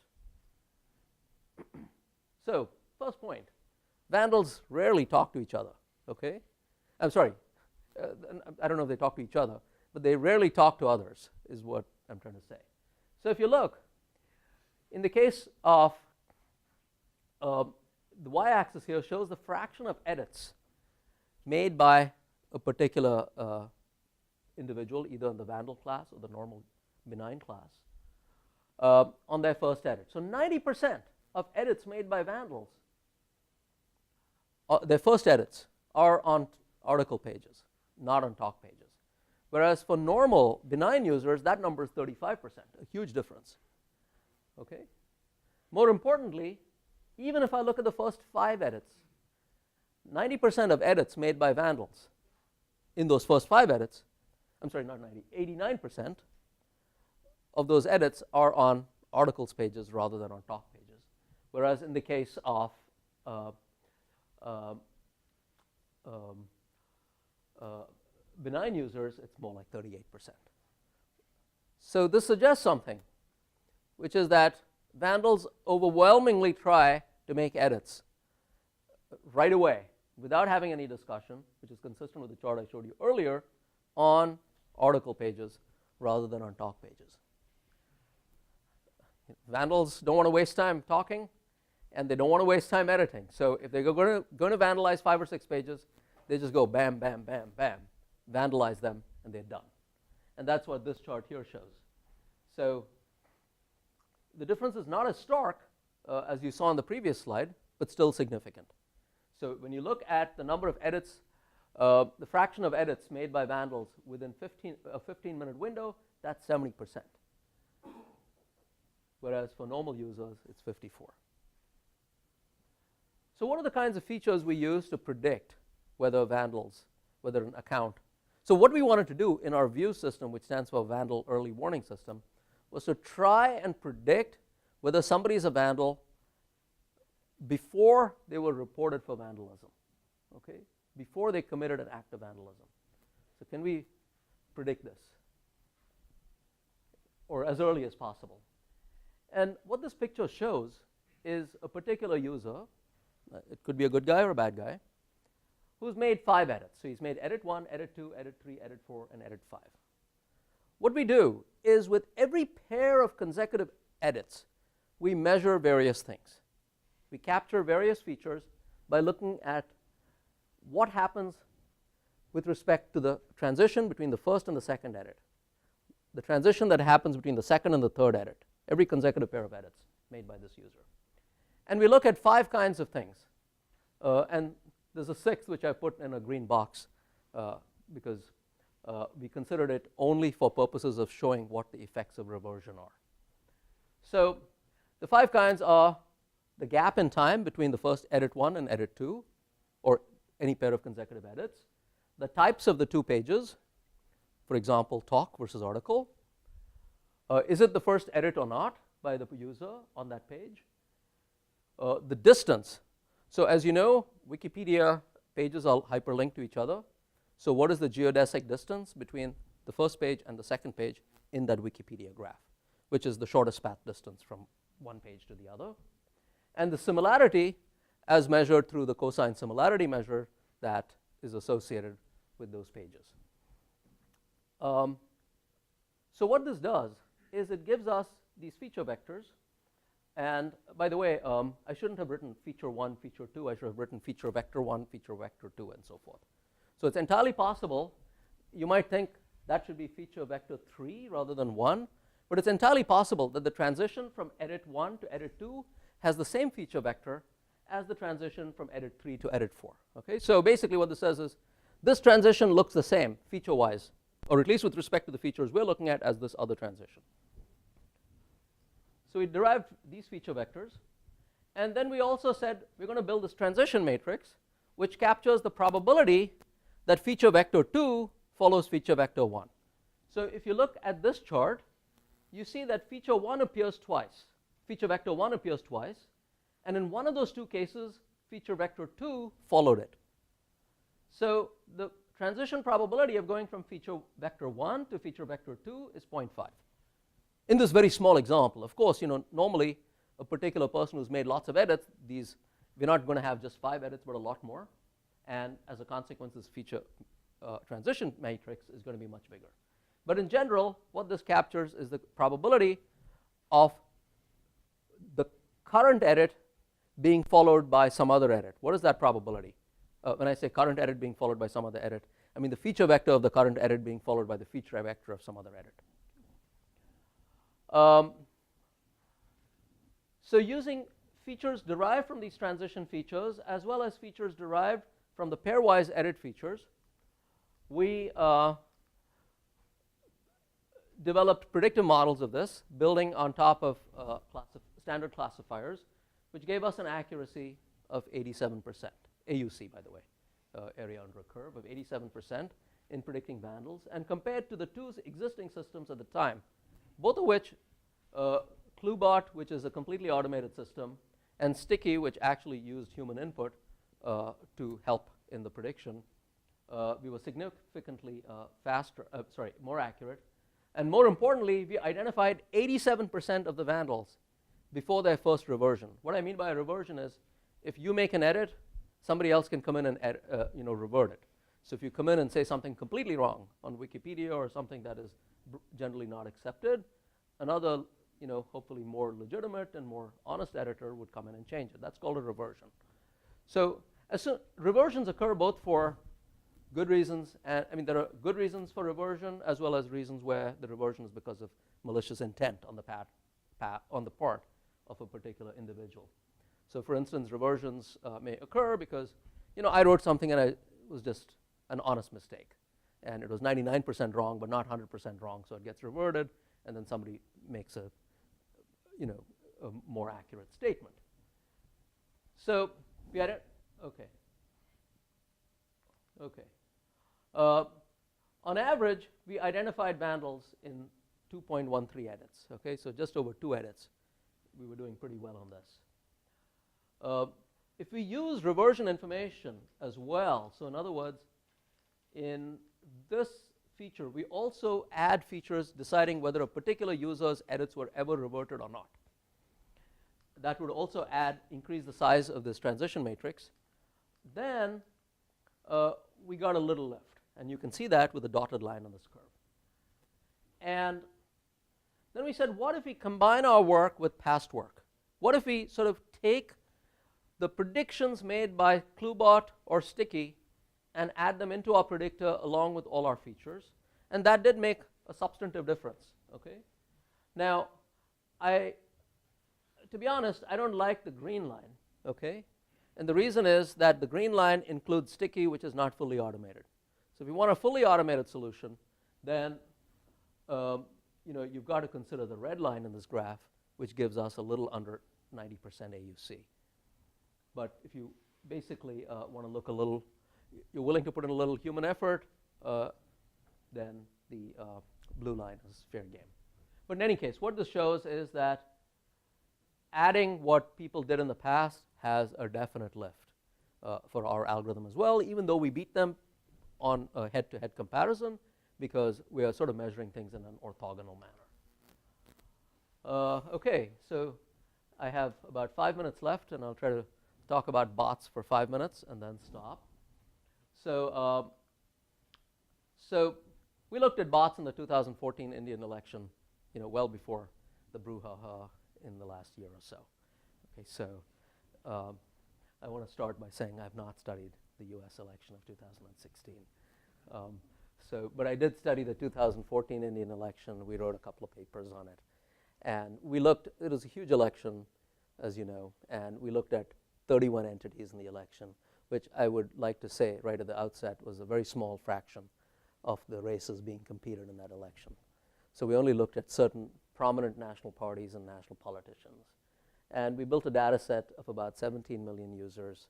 So, first point, Vandals rarely talk to each other, okay? I'm sorry, I don't know if they talk to each other, but they rarely talk to others, is what I'm trying to say. So if you look, in the case of the y-axis here shows the fraction of edits made by a particular individual, either in the Vandal class or the normal benign class, on their first edit. So 90% of edits made by Vandals, their first edits, are on article pages, not on talk pages. Whereas for normal benign users, that number is 35%, a huge difference. Okay? More importantly, even if I look at the first 5 edits, 90% of edits made by Vandals in those first 5 edits, I'm sorry, not 90, 89% of those edits are on articles pages rather than on talk pages. Whereas in the case of benign users, it's more like 38%. So this suggests something, which is that Vandals overwhelmingly try to make edits right away without having any discussion, which is consistent with the chart I showed you earlier, on article pages rather than on talk pages. Vandals don't want to waste time talking, and they don't want to waste time editing. So if they're going to vandalize 5 or 6 pages, they just go bam, bam, bam, bam, vandalize them, and they're done. And that's what this chart here shows. So the difference is not as stark as you saw on the previous slide, but still significant. So when you look at the number of edits, the fraction of edits made by Vandals within a 15-minute window, that's 70%. Whereas for normal users, it's 54. So what are the kinds of features we use to predict whether an account? So what we wanted to do in our view system, which stands for Vandal Early Warning System, was to try and predict whether somebody is a vandal before they were reported for vandalism, okay? Before they committed an act of vandalism. So can we predict this? Or as early as possible. And what this picture shows is a particular user, it could be a good guy or a bad guy, who's made 5 edits. So he's made edit 1, edit 2, edit 3, edit 4, and edit 5. What we do is with every pair of consecutive edits, we measure various things. We capture various features by looking at what happens with respect to the transition between the first and the second edit, the transition that happens between the second and the third edit, every consecutive pair of edits made by this user. And we look at 5 kinds of things. And there's a 6th which I put in a green box because we considered it only for purposes of showing what the effects of reversion are. So the 5 kinds are the gap in time between the first edit 1 and edit 2, or any pair of consecutive edits, the types of the 2 pages, for example, talk versus article. Is it the first edit or not by the user on that page? The distance. So as you know, Wikipedia pages are hyperlinked to each other. So what is the geodesic distance between the first page and the second page in that Wikipedia graph, which is the shortest path distance from one page to the other? And the similarity as measured through the cosine similarity measure that is associated with those pages. So what this does is it gives us these feature vectors. And by the way, I shouldn't have written feature 1, feature 2. I should have written feature vector 1, feature vector 2, and so forth. So it's entirely possible. You might think that should be feature vector 3 rather than 1. But it's entirely possible that the transition from edit 1 to edit 2 has the same feature vector as the transition from edit 3 to edit 4. Okay? So basically what this says is this transition looks the same feature-wise, or at least with respect to the features we're looking at, as this other transition. So we derived these feature vectors. And then we also said we're going to build this transition matrix, which captures the probability that feature vector 2 follows feature vector 1. So if you look at this chart, you see that feature 1 appears twice. Feature vector 1 appears twice. And in one of those 2 cases, feature vector 2 followed it. So the transition probability of going from feature vector 1 to feature vector 2 is 0.5. In this very small example, of course, normally a particular person who's made lots of edits, these we're not going to have just 5 edits, but a lot more. And as a consequence, this feature transition matrix is going to be much bigger. But in general, what this captures is the probability of the current edit being followed by some other edit. What is that probability? When I say current edit being followed by some other edit, I mean the feature vector of the current edit being followed by the feature vector of some other edit. So using features derived from these transition features, as well as features derived from the pairwise edit features, we developed predictive models of this, building on top of standard classifiers, which gave us an accuracy of 87%, AUC, by the way, area under a curve of 87% in predicting vandals. And compared to the 2 existing systems at the time, both of which, ClueBot, which is a completely automated system, and Sticky, which actually used human input to help in the prediction, we were significantly more accurate. And more importantly, we identified 87% of the vandals before their first reversion. What I mean by a reversion is if you make an edit, somebody else can come in and revert it. So if you come in and say something completely wrong on Wikipedia or something that is generally not accepted, another, hopefully more legitimate and more honest editor would come in and change it. That's called a reversion. So reversions occur both for good reasons, and there are good reasons for reversion as well as reasons where the reversion is because of malicious intent on the part of a particular individual. So for instance, reversions may occur because I wrote something and it was just an honest mistake, and it was 99% wrong but not 100% wrong, so it gets reverted, and then somebody makes a more accurate statement. So we had it. Okay. On average, we identified vandals in 2.13 edits. Okay, so just over 2 edits, we were doing pretty well on this. If we use reversion information as well, so in other words, in this feature, we also add features deciding whether a particular user's edits were ever reverted or not. That would also increase the size of this transition matrix. Then we got a little lift, and you can see that with a dotted line on this curve. And then we said, what if we combine our work with past work? What if we sort of take the predictions made by ClueBot or Sticky and add them into our predictor along with all our features? And that did make a substantive difference. Okay. Now, to be honest, I don't like the green line. Okay. And the reason is that the green line includes Sticky, which is not fully automated. So if you want a fully automated solution, then you've got to consider the red line in this graph, which gives us a little under 90% AUC. But if you basically want to look a little, you're willing to put in a little human effort, then the blue line is fair game. But in any case, what this shows is that adding what people did in the past has a definite lift for our algorithm as well, even though we beat them on a head-to-head comparison, because we are sort of measuring things in an orthogonal manner. Okay, so I have about 5 minutes left, and I'll try to talk about bots for 5 minutes and then stop. So we looked at bots in the 2014 Indian election, well before the brouhaha in the last year or so. Okay, so I want to start by saying I've not studied the US election of 2016. But I did study the 2014 Indian election. We wrote a couple of papers on it. And we looked, it was a huge election, as you know, and we looked at 31 entities in the election, which I would like to say right at the outset was a very small fraction of the races being competed in that election. So we only looked at certain prominent national parties and national politicians. And we built a data set of about 17 million users,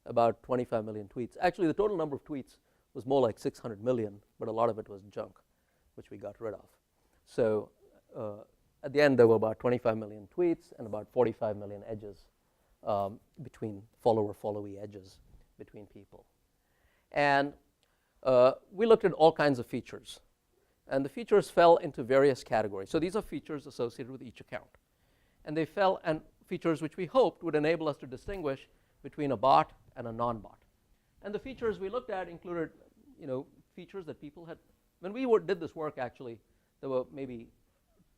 about 25 million tweets. Actually, the total number of tweets was more like 600 million, but a lot of it was junk, which we got rid of. So at the end, there were about 25 million tweets and about 45 million edges between follower-followee edges between people. And we looked at all kinds of features. And the features fell into various categories. So these are features associated with each account. And they fell, and features which we hoped would enable us to distinguish between a bot and a non-bot. And the features we looked at included, features that people had. When we did this work, actually, there were maybe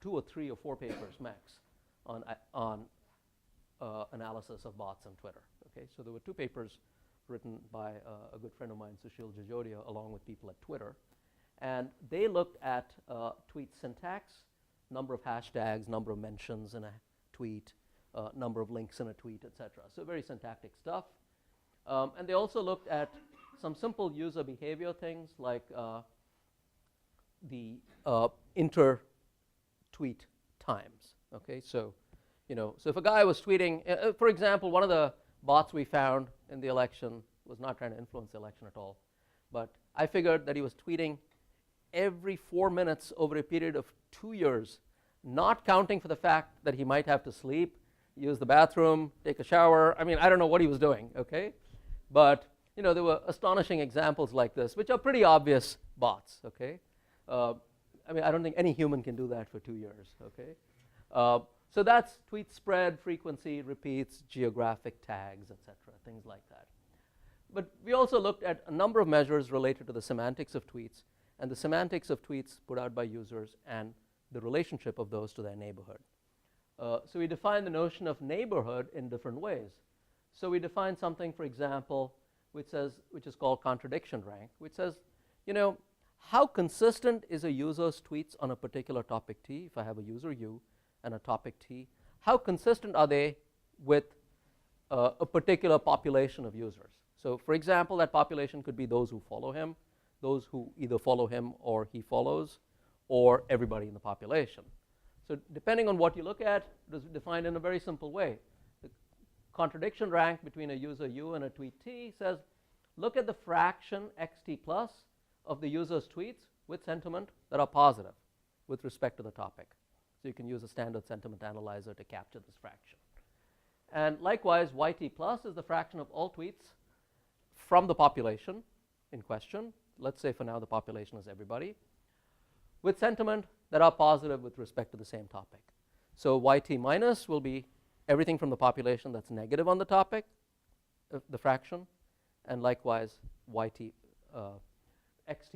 2 or 3 or 4 papers max on analysis of bots on Twitter. Okay, so there were 2 papers written by a good friend of mine, Sushil Jajodia, along with people at Twitter, and they looked at tweet syntax, number of hashtags, number of mentions in a tweet, number of links in a tweet, etc. So very syntactic stuff. And they also looked at some simple user behavior things like the inter-tweet times. Okay, so so if a guy was tweeting, for example, one of the bots we found in the election was not trying to influence the election at all, but I figured that he was tweeting every 4 minutes over a period of 2 years, not counting for the fact that he might have to sleep, use the bathroom, take a shower. I mean, I don't know what he was doing, okay? But, there were astonishing examples like this, which are pretty obvious bots, okay? I mean, I don't think any human can do that for 2 years, okay? So that's tweet spread, frequency, repeats, geographic tags, etc., things like that. But we also looked at a number of measures related to the semantics of tweets and the semantics of tweets put out by users and the relationship of those to their neighborhood. So we define the notion of neighborhood in different ways. So we define something, for example, which is called contradiction rank, which says, how consistent is a user's tweets on a particular topic T, if I have a user U and a topic T, how consistent are they with a particular population of users? So for example, that population could be those who follow him, those who either follow him or he follows, or everybody in the population. So depending on what you look at, it is defined in a very simple way. The contradiction rank between a user U and a tweet T says, look at the fraction xt plus of the user's tweets with sentiment that are positive with respect to the topic. So you can use a standard sentiment analyzer to capture this fraction. And likewise, yt plus is the fraction of all tweets from the population in question. Let's say for now the population is everybody, with sentiment that are positive with respect to the same topic. So yt minus will be everything from the population that's negative on the topic, the fraction, and likewise xt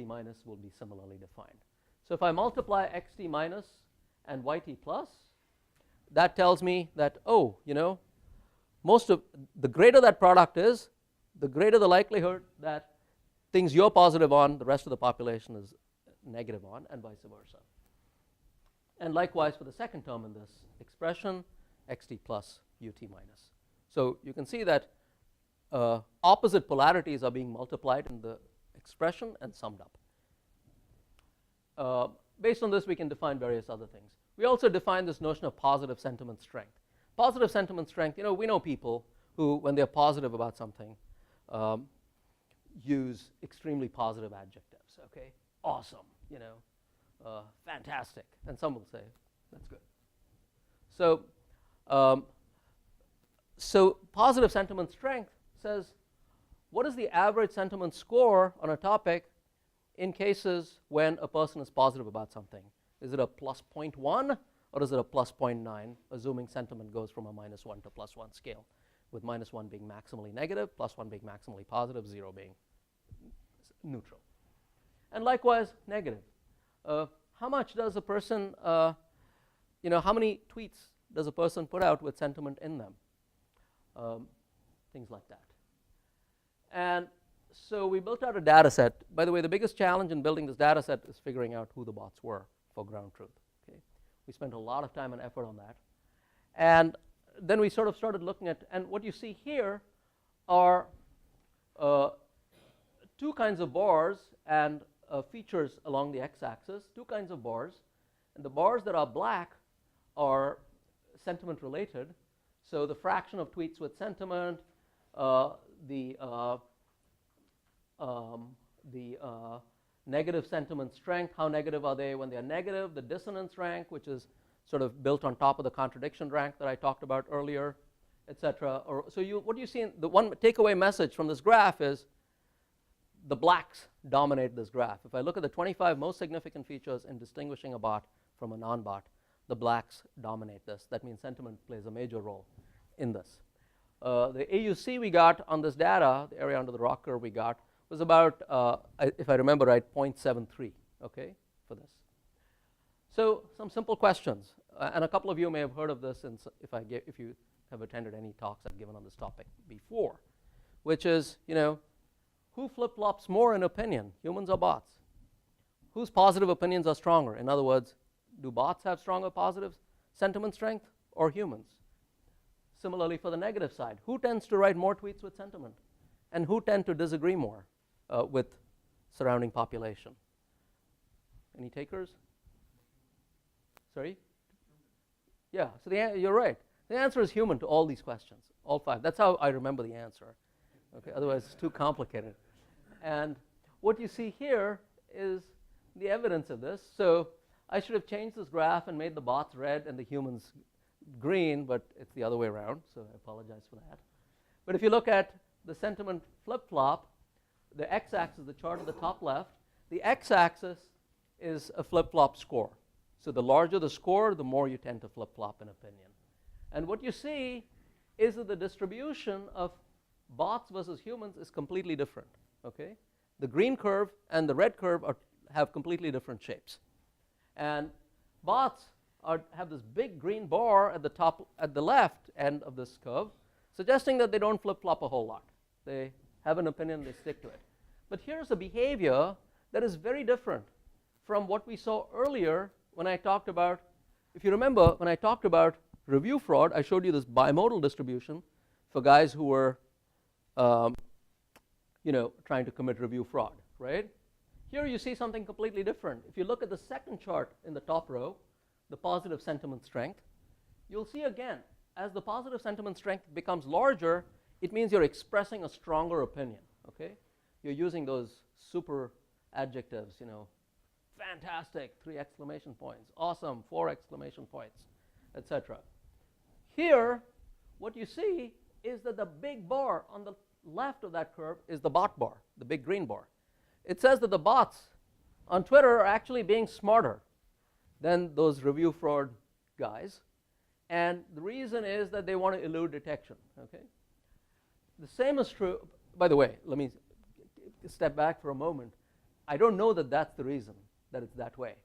minus will be similarly defined. So if I multiply xt minus and yt plus, that tells me that, the greater that product is, the greater the likelihood that things you're positive on, the rest of the population is negative on, and vice versa. And likewise for the second term in this expression, xt plus ut minus. So you can see that opposite polarities are being multiplied in the expression and summed up. Based on this, we can define various other things. We also define this notion of positive sentiment strength. Positive sentiment strength, we know people who, when they're positive about something, use extremely positive adjectives, okay? Awesome, fantastic. And some will say, that's good. So positive sentiment strength says, what is the average sentiment score on a topic in cases when a person is positive about something? Is it a plus 0.1 or is it a plus 0.9, assuming sentiment goes from a -1 to +1 scale, with -1 being maximally negative, +1 being maximally positive, 0 being neutral. And likewise, negative. How much does a person, how many tweets does a person put out with sentiment in them? Things like that. And so we built out a data set. By the way, the biggest challenge in building this data set is figuring out who the bots were for ground truth. Okay? We spent a lot of time and effort on that. And then we sort of started looking at, and what you see here are 2 kinds of bars and features along the x-axis, 2 kinds of bars. And the bars that are black are sentiment related. So the fraction of tweets with sentiment, the negative sentiment strength, how negative are they when they're negative, the dissonance rank, which is sort of built on top of the contradiction rank that I talked about earlier, etc. So what you see, the one takeaway message from this graph is the blacks dominate this graph. If I look at the 25 most significant features in distinguishing a bot from a non-bot, the blacks dominate this. That means sentiment plays a major role in this. The AUC we got on this data, the area under the rock curve we got, was about, if I remember right, 0.73, okay, for this. So some simple questions, and a couple of you may have heard of this if you have attended any talks I've given on this topic before, which is, who flip-flops more in opinion, humans or bots? Whose positive opinions are stronger? In other words, do bots have stronger positive sentiment strength or humans? Similarly, for the negative side, who tends to write more tweets with sentiment? And who tend to disagree more with surrounding population? Any takers? Sorry? Yeah, so you're right. The answer is human to all these questions, all 5. That's how I remember the answer. Okay, otherwise it's too complicated. And what you see here is the evidence of this. So I should have changed this graph and made the bots red and the humans green, but it's the other way around, so I apologize for that. But if you look at the sentiment flip-flop, the x-axis, the chart at the top left, the x-axis is a flip-flop score. So the larger the score, the more you tend to flip-flop in opinion. And what you see is that the distribution of bots versus humans is completely different, okay? The green curve and the red curve have completely different shapes. And bots have this big green bar at the top, at the left end of this curve, suggesting that they don't flip-flop a whole lot. They have an opinion, they stick to it. But here's a behavior that is very different from what we saw earlier when I talked about, if you remember, when I talked about review fraud, I showed you this bimodal distribution for guys who were trying to commit review fraud, right? Here you see something completely different. If you look at the second chart in the top row, the positive sentiment strength, you'll see again, as the positive sentiment strength becomes larger, it means you're expressing a stronger opinion, okay? You're using those super adjectives, fantastic, 3 exclamation points, awesome, 4 exclamation points, etc. Here, what you see is that the big bar on the left of that curve is the bot bar, the big green bar. It says that the bots on Twitter are actually being smarter than those review fraud guys. And the reason is that they want to elude detection, okay? The same is true, by the way, let me step back for a moment. I don't know that that's the reason that it's that way,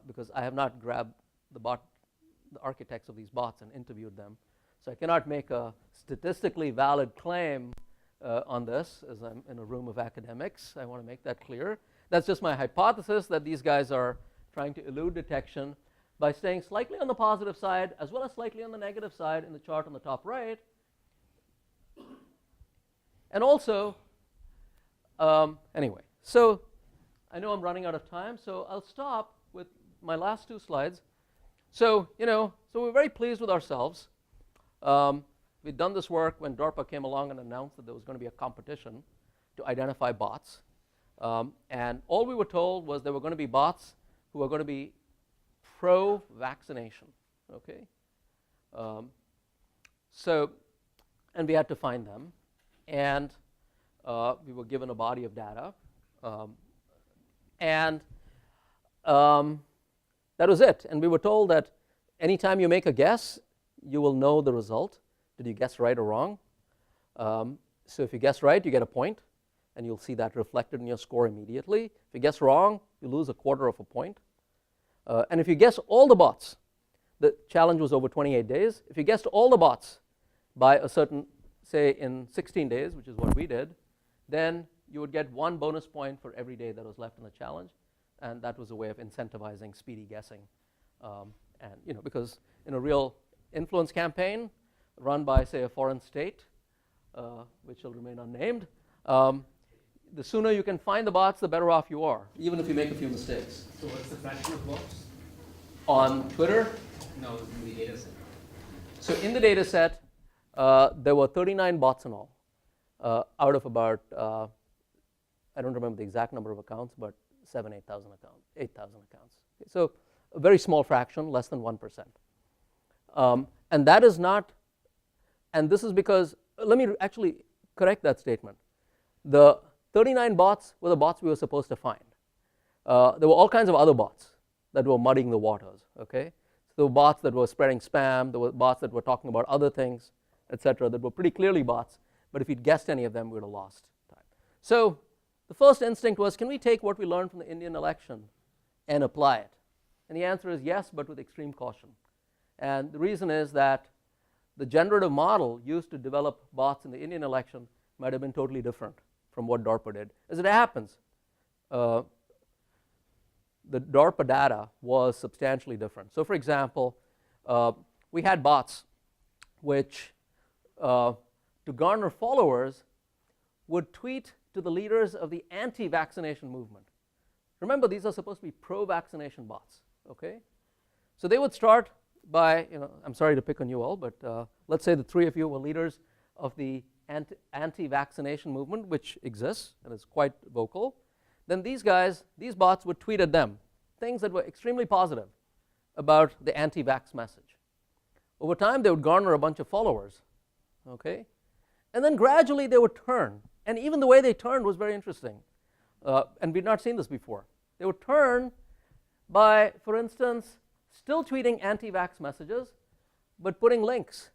because I have not grabbed the architects of these bots and interviewed them. So I cannot make a statistically valid claim on this, as I'm in a room of academics. I want to make that clear. That's just my hypothesis that these guys are trying to elude detection by staying slightly on the positive side as well as slightly on the negative side in the chart on the top right. And also, anyway, so I know I'm running out of time, so I'll stop with my last 2 slides. So, so we're very pleased with ourselves. We'd done this work when DARPA came along and announced that there was going to be a competition to identify bots. And all we were told was there were going to be bots who were going to be pro-vaccination, okay? And we had to find them. And we were given a body of data. And that was it. And we were told that anytime you make a guess, you will know the result. Did you guess right or wrong? So if you guess right, you get a point, and you'll see that reflected in your score immediately. If you guess wrong, you lose a quarter of a point. And if you guess all the bots, the challenge was over 28 days. If you guessed all the bots by a certain, say in 16 days, which is what we did, then you would get 1 bonus point for every day that was left in the challenge. And that was a way of incentivizing speedy guessing. And because in a real influence campaign run by, say, a foreign state, which will remain unnamed, the sooner you can find the bots, the better off you are, even if you make a few mistakes. So what's the fraction of bots? On Twitter? No, in the data set. So in the data set, there were 39 bots in all, out of about, I don't remember the exact number of accounts, but 7,000, 8,000 accounts, 8,000 accounts. Okay, so a very small fraction, less than 1%. And that is not, and this is because, let me actually correct that statement. The 39 bots were the bots we were supposed to find. There were all kinds of other bots that were muddying the waters, okay? So there were bots that were spreading spam, there were bots that were talking about other things, etc., that were pretty clearly bots. But if you'd guessed any of them, we would have lost time. So the first instinct was, can we take what we learned from the Indian election and apply it? And the answer is yes, but with extreme caution. And the reason is that the generative model used to develop bots in the Indian election might have been totally different from what DARPA did. As it happens, the DARPA data was substantially different. So for example, we had bots which, to garner followers, would tweet to the leaders of the anti-vaccination movement. Remember, these are supposed to be pro-vaccination bots, okay? So they would start by, I'm sorry to pick on you all, but let's say the three of you were leaders of the anti-vaccination movement, which exists and is quite vocal. Then these bots would tweet at them things that were extremely positive about the anti-vax message. Over time, they would garner a bunch of followers, okay? And then gradually they would turn. And even the way they turned was very interesting. And we'd not seen this before. They would turn by, for instance, still tweeting anti-vax messages, but putting links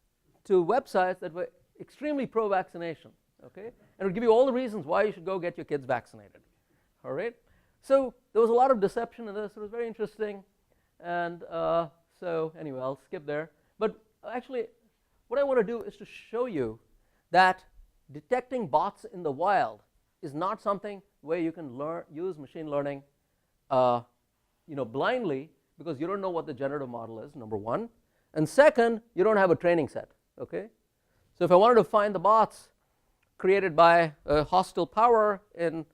to websites that were extremely pro-vaccination, okay? And it would give you all the reasons why you should go get your kids vaccinated, all right? So there was a lot of deception in this. It was very interesting. And so anyway, I'll skip there. But actually, what I want to do is to show you that detecting bots in the wild is not something where you can use machine learning blindly, because you don't know what the generative model is, number one. And second, you don't have a training set, okay? So if I wanted to find the bots created by a hostile power in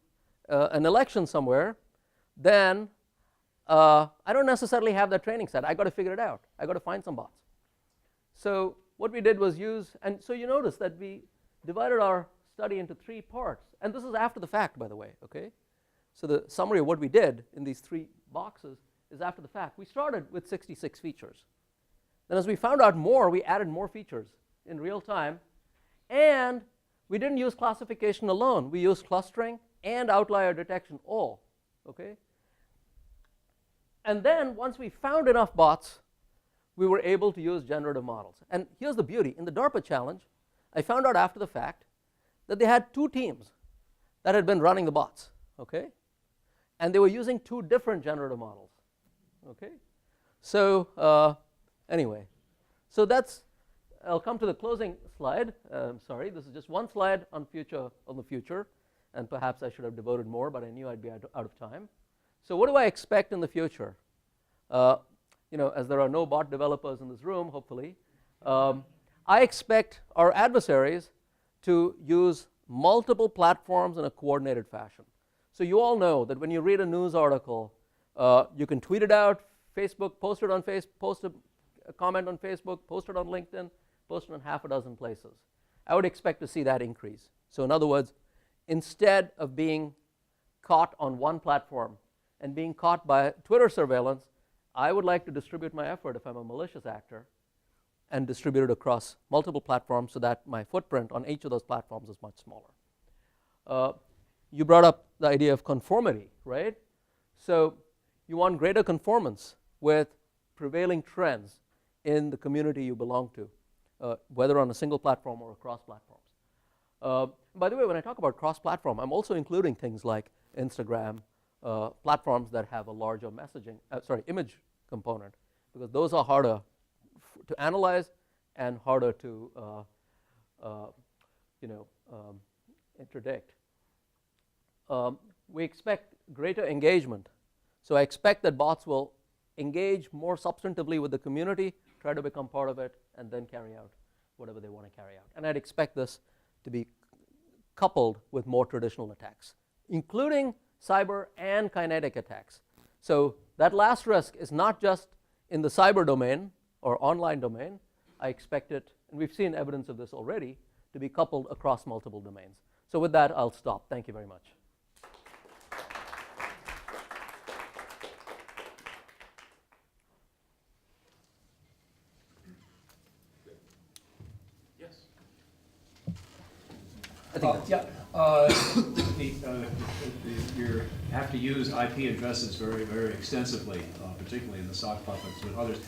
an election somewhere, then I don't necessarily have that training set. I got to figure it out. I got to find some bots. So what we did was and so you notice that we divided our study into 3 parts. And this is after the fact, by the way, okay? So the summary of what we did in these 3 boxes is after the fact. We started with 66 features. Then as we found out more, we added more features in real time. And we didn't use classification alone. We used clustering and outlier detection all, okay? And then once we found enough bots, we were able to use generative models. And here's the beauty. In the DARPA challenge, I found out after the fact that they had 2 teams that had been running the bots, okay? And they were using 2 different generative models, okay? So anyway, so I'll come to the closing slide. Sorry, this is just one slide on the future, and perhaps I should have devoted more, but I knew I'd be out of time. So what do I expect in the future? As there are no bot developers in this room, hopefully, I expect our adversaries to use multiple platforms in a coordinated fashion. So you all know that when you read a news article, you can tweet it out, Facebook, post it on Facebook, post a comment on Facebook, post it on LinkedIn, post it on half a dozen places. I would expect to see that increase. So in other words, instead of being caught on one platform and being caught by Twitter surveillance, I would like to distribute my effort if I'm a malicious actor and distribute it across multiple platforms so that my footprint on each of those platforms is much smaller. You brought up the idea of conformity, right? So you want greater conformance with prevailing trends in the community you belong to, whether on a single platform or across platforms. By the way, when I talk about cross-platform, I'm also including things like Instagram, platforms that have a larger image component, because those are harder to analyze and harder to interdict. We expect greater engagement. So I expect that bots will engage more substantively with the community, try to become part of it, and then carry out whatever they want to carry out. And I'd expect this to be coupled with more traditional attacks, including cyber and kinetic attacks. So that last risk is not just in the cyber domain or online domain. I expect it, and we've seen evidence of this already, to be coupled across multiple domains. So with that, I'll stop. Thank you very much. Yes. You have to use IP addresses very, very extensively, particularly in the sock puppets and others.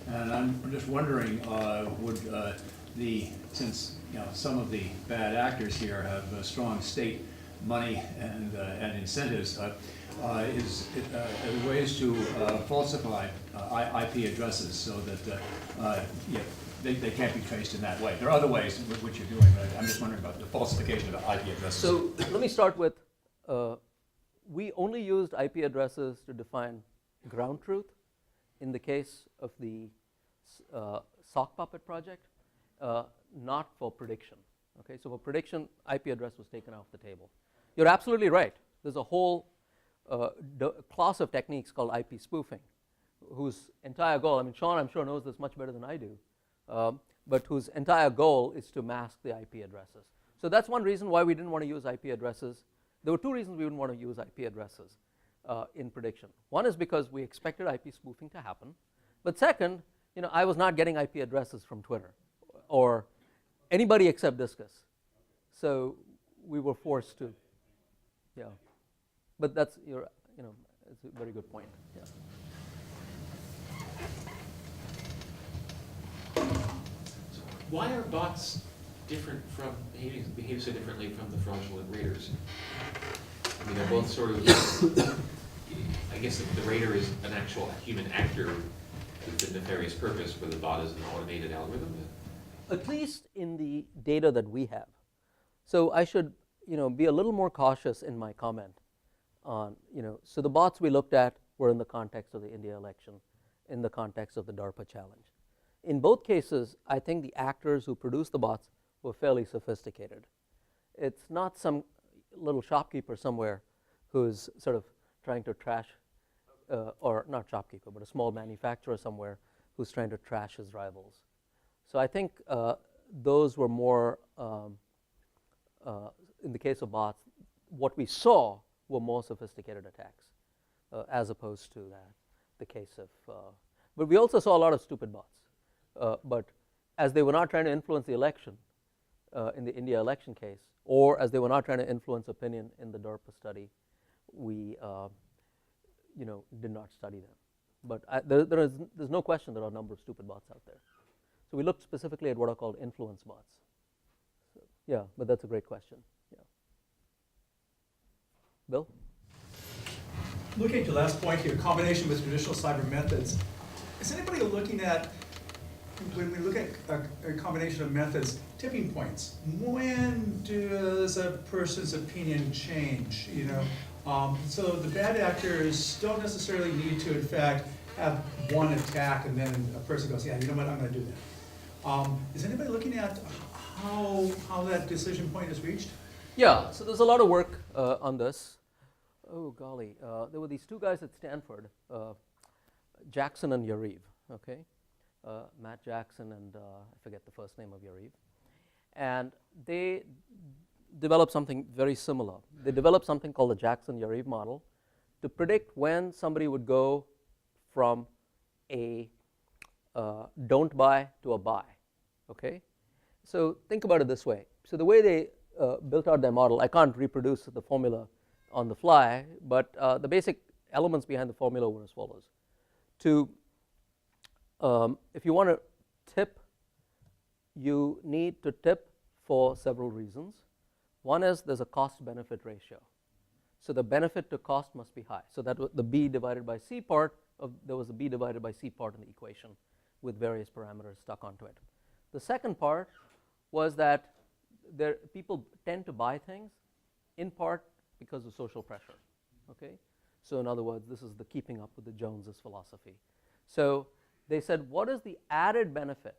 And I'm just wondering, would since some of the bad actors here have strong state money and incentives, ways to falsify IP addresses so that they can't be traced in that way. There are other ways with which you're doing, but I'm just wondering about the falsification of IP addresses. So let me start with, we only used IP addresses to define ground truth in the case of the sock puppet project, not for prediction. Okay, so for prediction, IP address was taken off the table. You're absolutely right. There's a whole class of techniques called IP spoofing, whose entire goal, I mean, Sean, I'm sure, knows this much better than I do, but whose entire goal is to mask the IP addresses. So that's one reason why we didn't want to use IP addresses. There were two reasons we didn't want to use IP addresses in prediction. One is because we expected IP spoofing to happen, but second, I was not getting IP addresses from Twitter or anybody except Discus. So we were forced to, yeah. But that's it's a very good point. Yeah. So why are bots different from behave so differently from the fraudulent raiders? I mean, they're both sort of. I guess the raider is an actual human actor with a nefarious purpose, where the bot is an automated algorithm. At least in the data that we have. So I should, be a little more cautious in my comment on, so the bots we looked at were in the context of the India election, in the context of the DARPA challenge. In both cases, I think the actors who produced the bots were fairly sophisticated. It's not some little shopkeeper somewhere who's sort of trying to trash, or not shopkeeper, but a small manufacturer somewhere who's trying to trash his rivals. So I think those were more, in the case of bots, what we saw were more sophisticated attacks, as opposed to the case of, but we also saw a lot of stupid bots. But as they were not trying to influence the election, in the India election case, or as they were not trying to influence opinion in the DARPA study, we did not study them. But there's no question there are a number of stupid bots out there. So we looked specifically at what are called influence bots. So, yeah, but that's a great question. Yeah. Bill? Looking at your last point here, combination with traditional cyber methods, is anybody looking at, when we look at a combination of methods, tipping points? When does a person's opinion change? So the bad actors don't necessarily need to, in fact, have one attack and then a person goes, yeah, you know what, I'm going to do that. Is anybody looking at how that decision point is reached? Yeah, so there's a lot of work on this. Oh, golly. There were these two guys at Stanford, Jackson and Yariv, okay? Matt Jackson and I forget the first name of Yariv. And they developed something very similar. They developed something called the Jackson-Yariv model to predict when somebody would go from a don't buy to a buy, okay? So think about it this way. So the way they built out their model, I can't reproduce the formula on the fly, but the basic elements behind the formula were as follows. If you want to tip, you need to tip for several reasons. One is there's a cost-benefit ratio. So the benefit to cost must be high. So that the B divided by C part, there was a B divided by C part in the equation with various parameters stuck onto it. The second part was that people tend to buy things in part because of social pressure, okay? So in other words, this is the keeping up with the Joneses philosophy. So they said, what is the added benefit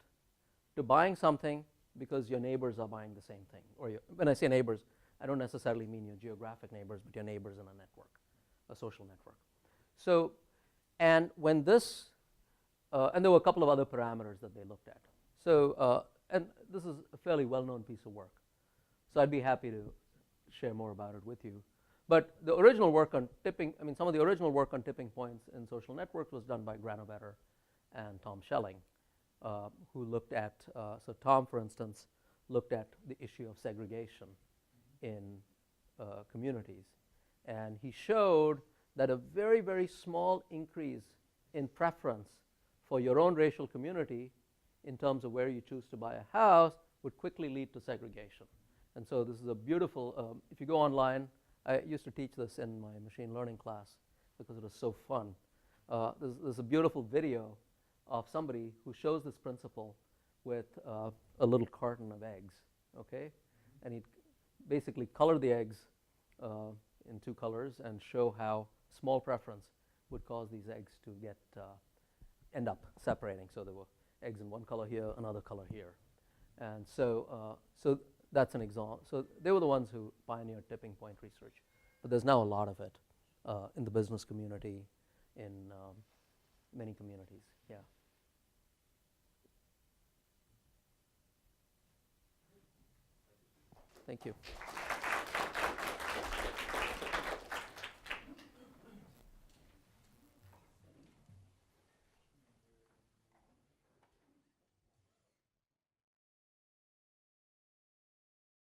to buying something because your neighbors are buying the same thing? Or when I say neighbors, I don't necessarily mean your geographic neighbors, but your neighbors in a network, a social network. So, and when this, and there were a couple of other parameters that they looked at. So, and this is a fairly well-known piece of work. So I'd be happy to share more about it with you. But the original work on tipping, I mean, some of the original work on tipping points in social networks was done by Granovetter and Tom Schelling, who looked at, so Tom, for instance, looked at the issue of segregation in communities. And he showed that a very, very small increase in preference for your own racial community in terms of where you choose to buy a house would quickly lead to segregation. And so this is a beautiful, if you go online, I used to teach this in my machine learning class because it was so fun. There's a beautiful video of somebody who shows this principle with a little carton of eggs, okay? And he'd basically color the eggs in 2 colors and show how small preference would cause these eggs to end up separating. So there were eggs in one color here, another color here. And so that's an example. So they were the ones who pioneered tipping point research. But there's now a lot of it in the business community, in many communities, yeah. Thank you.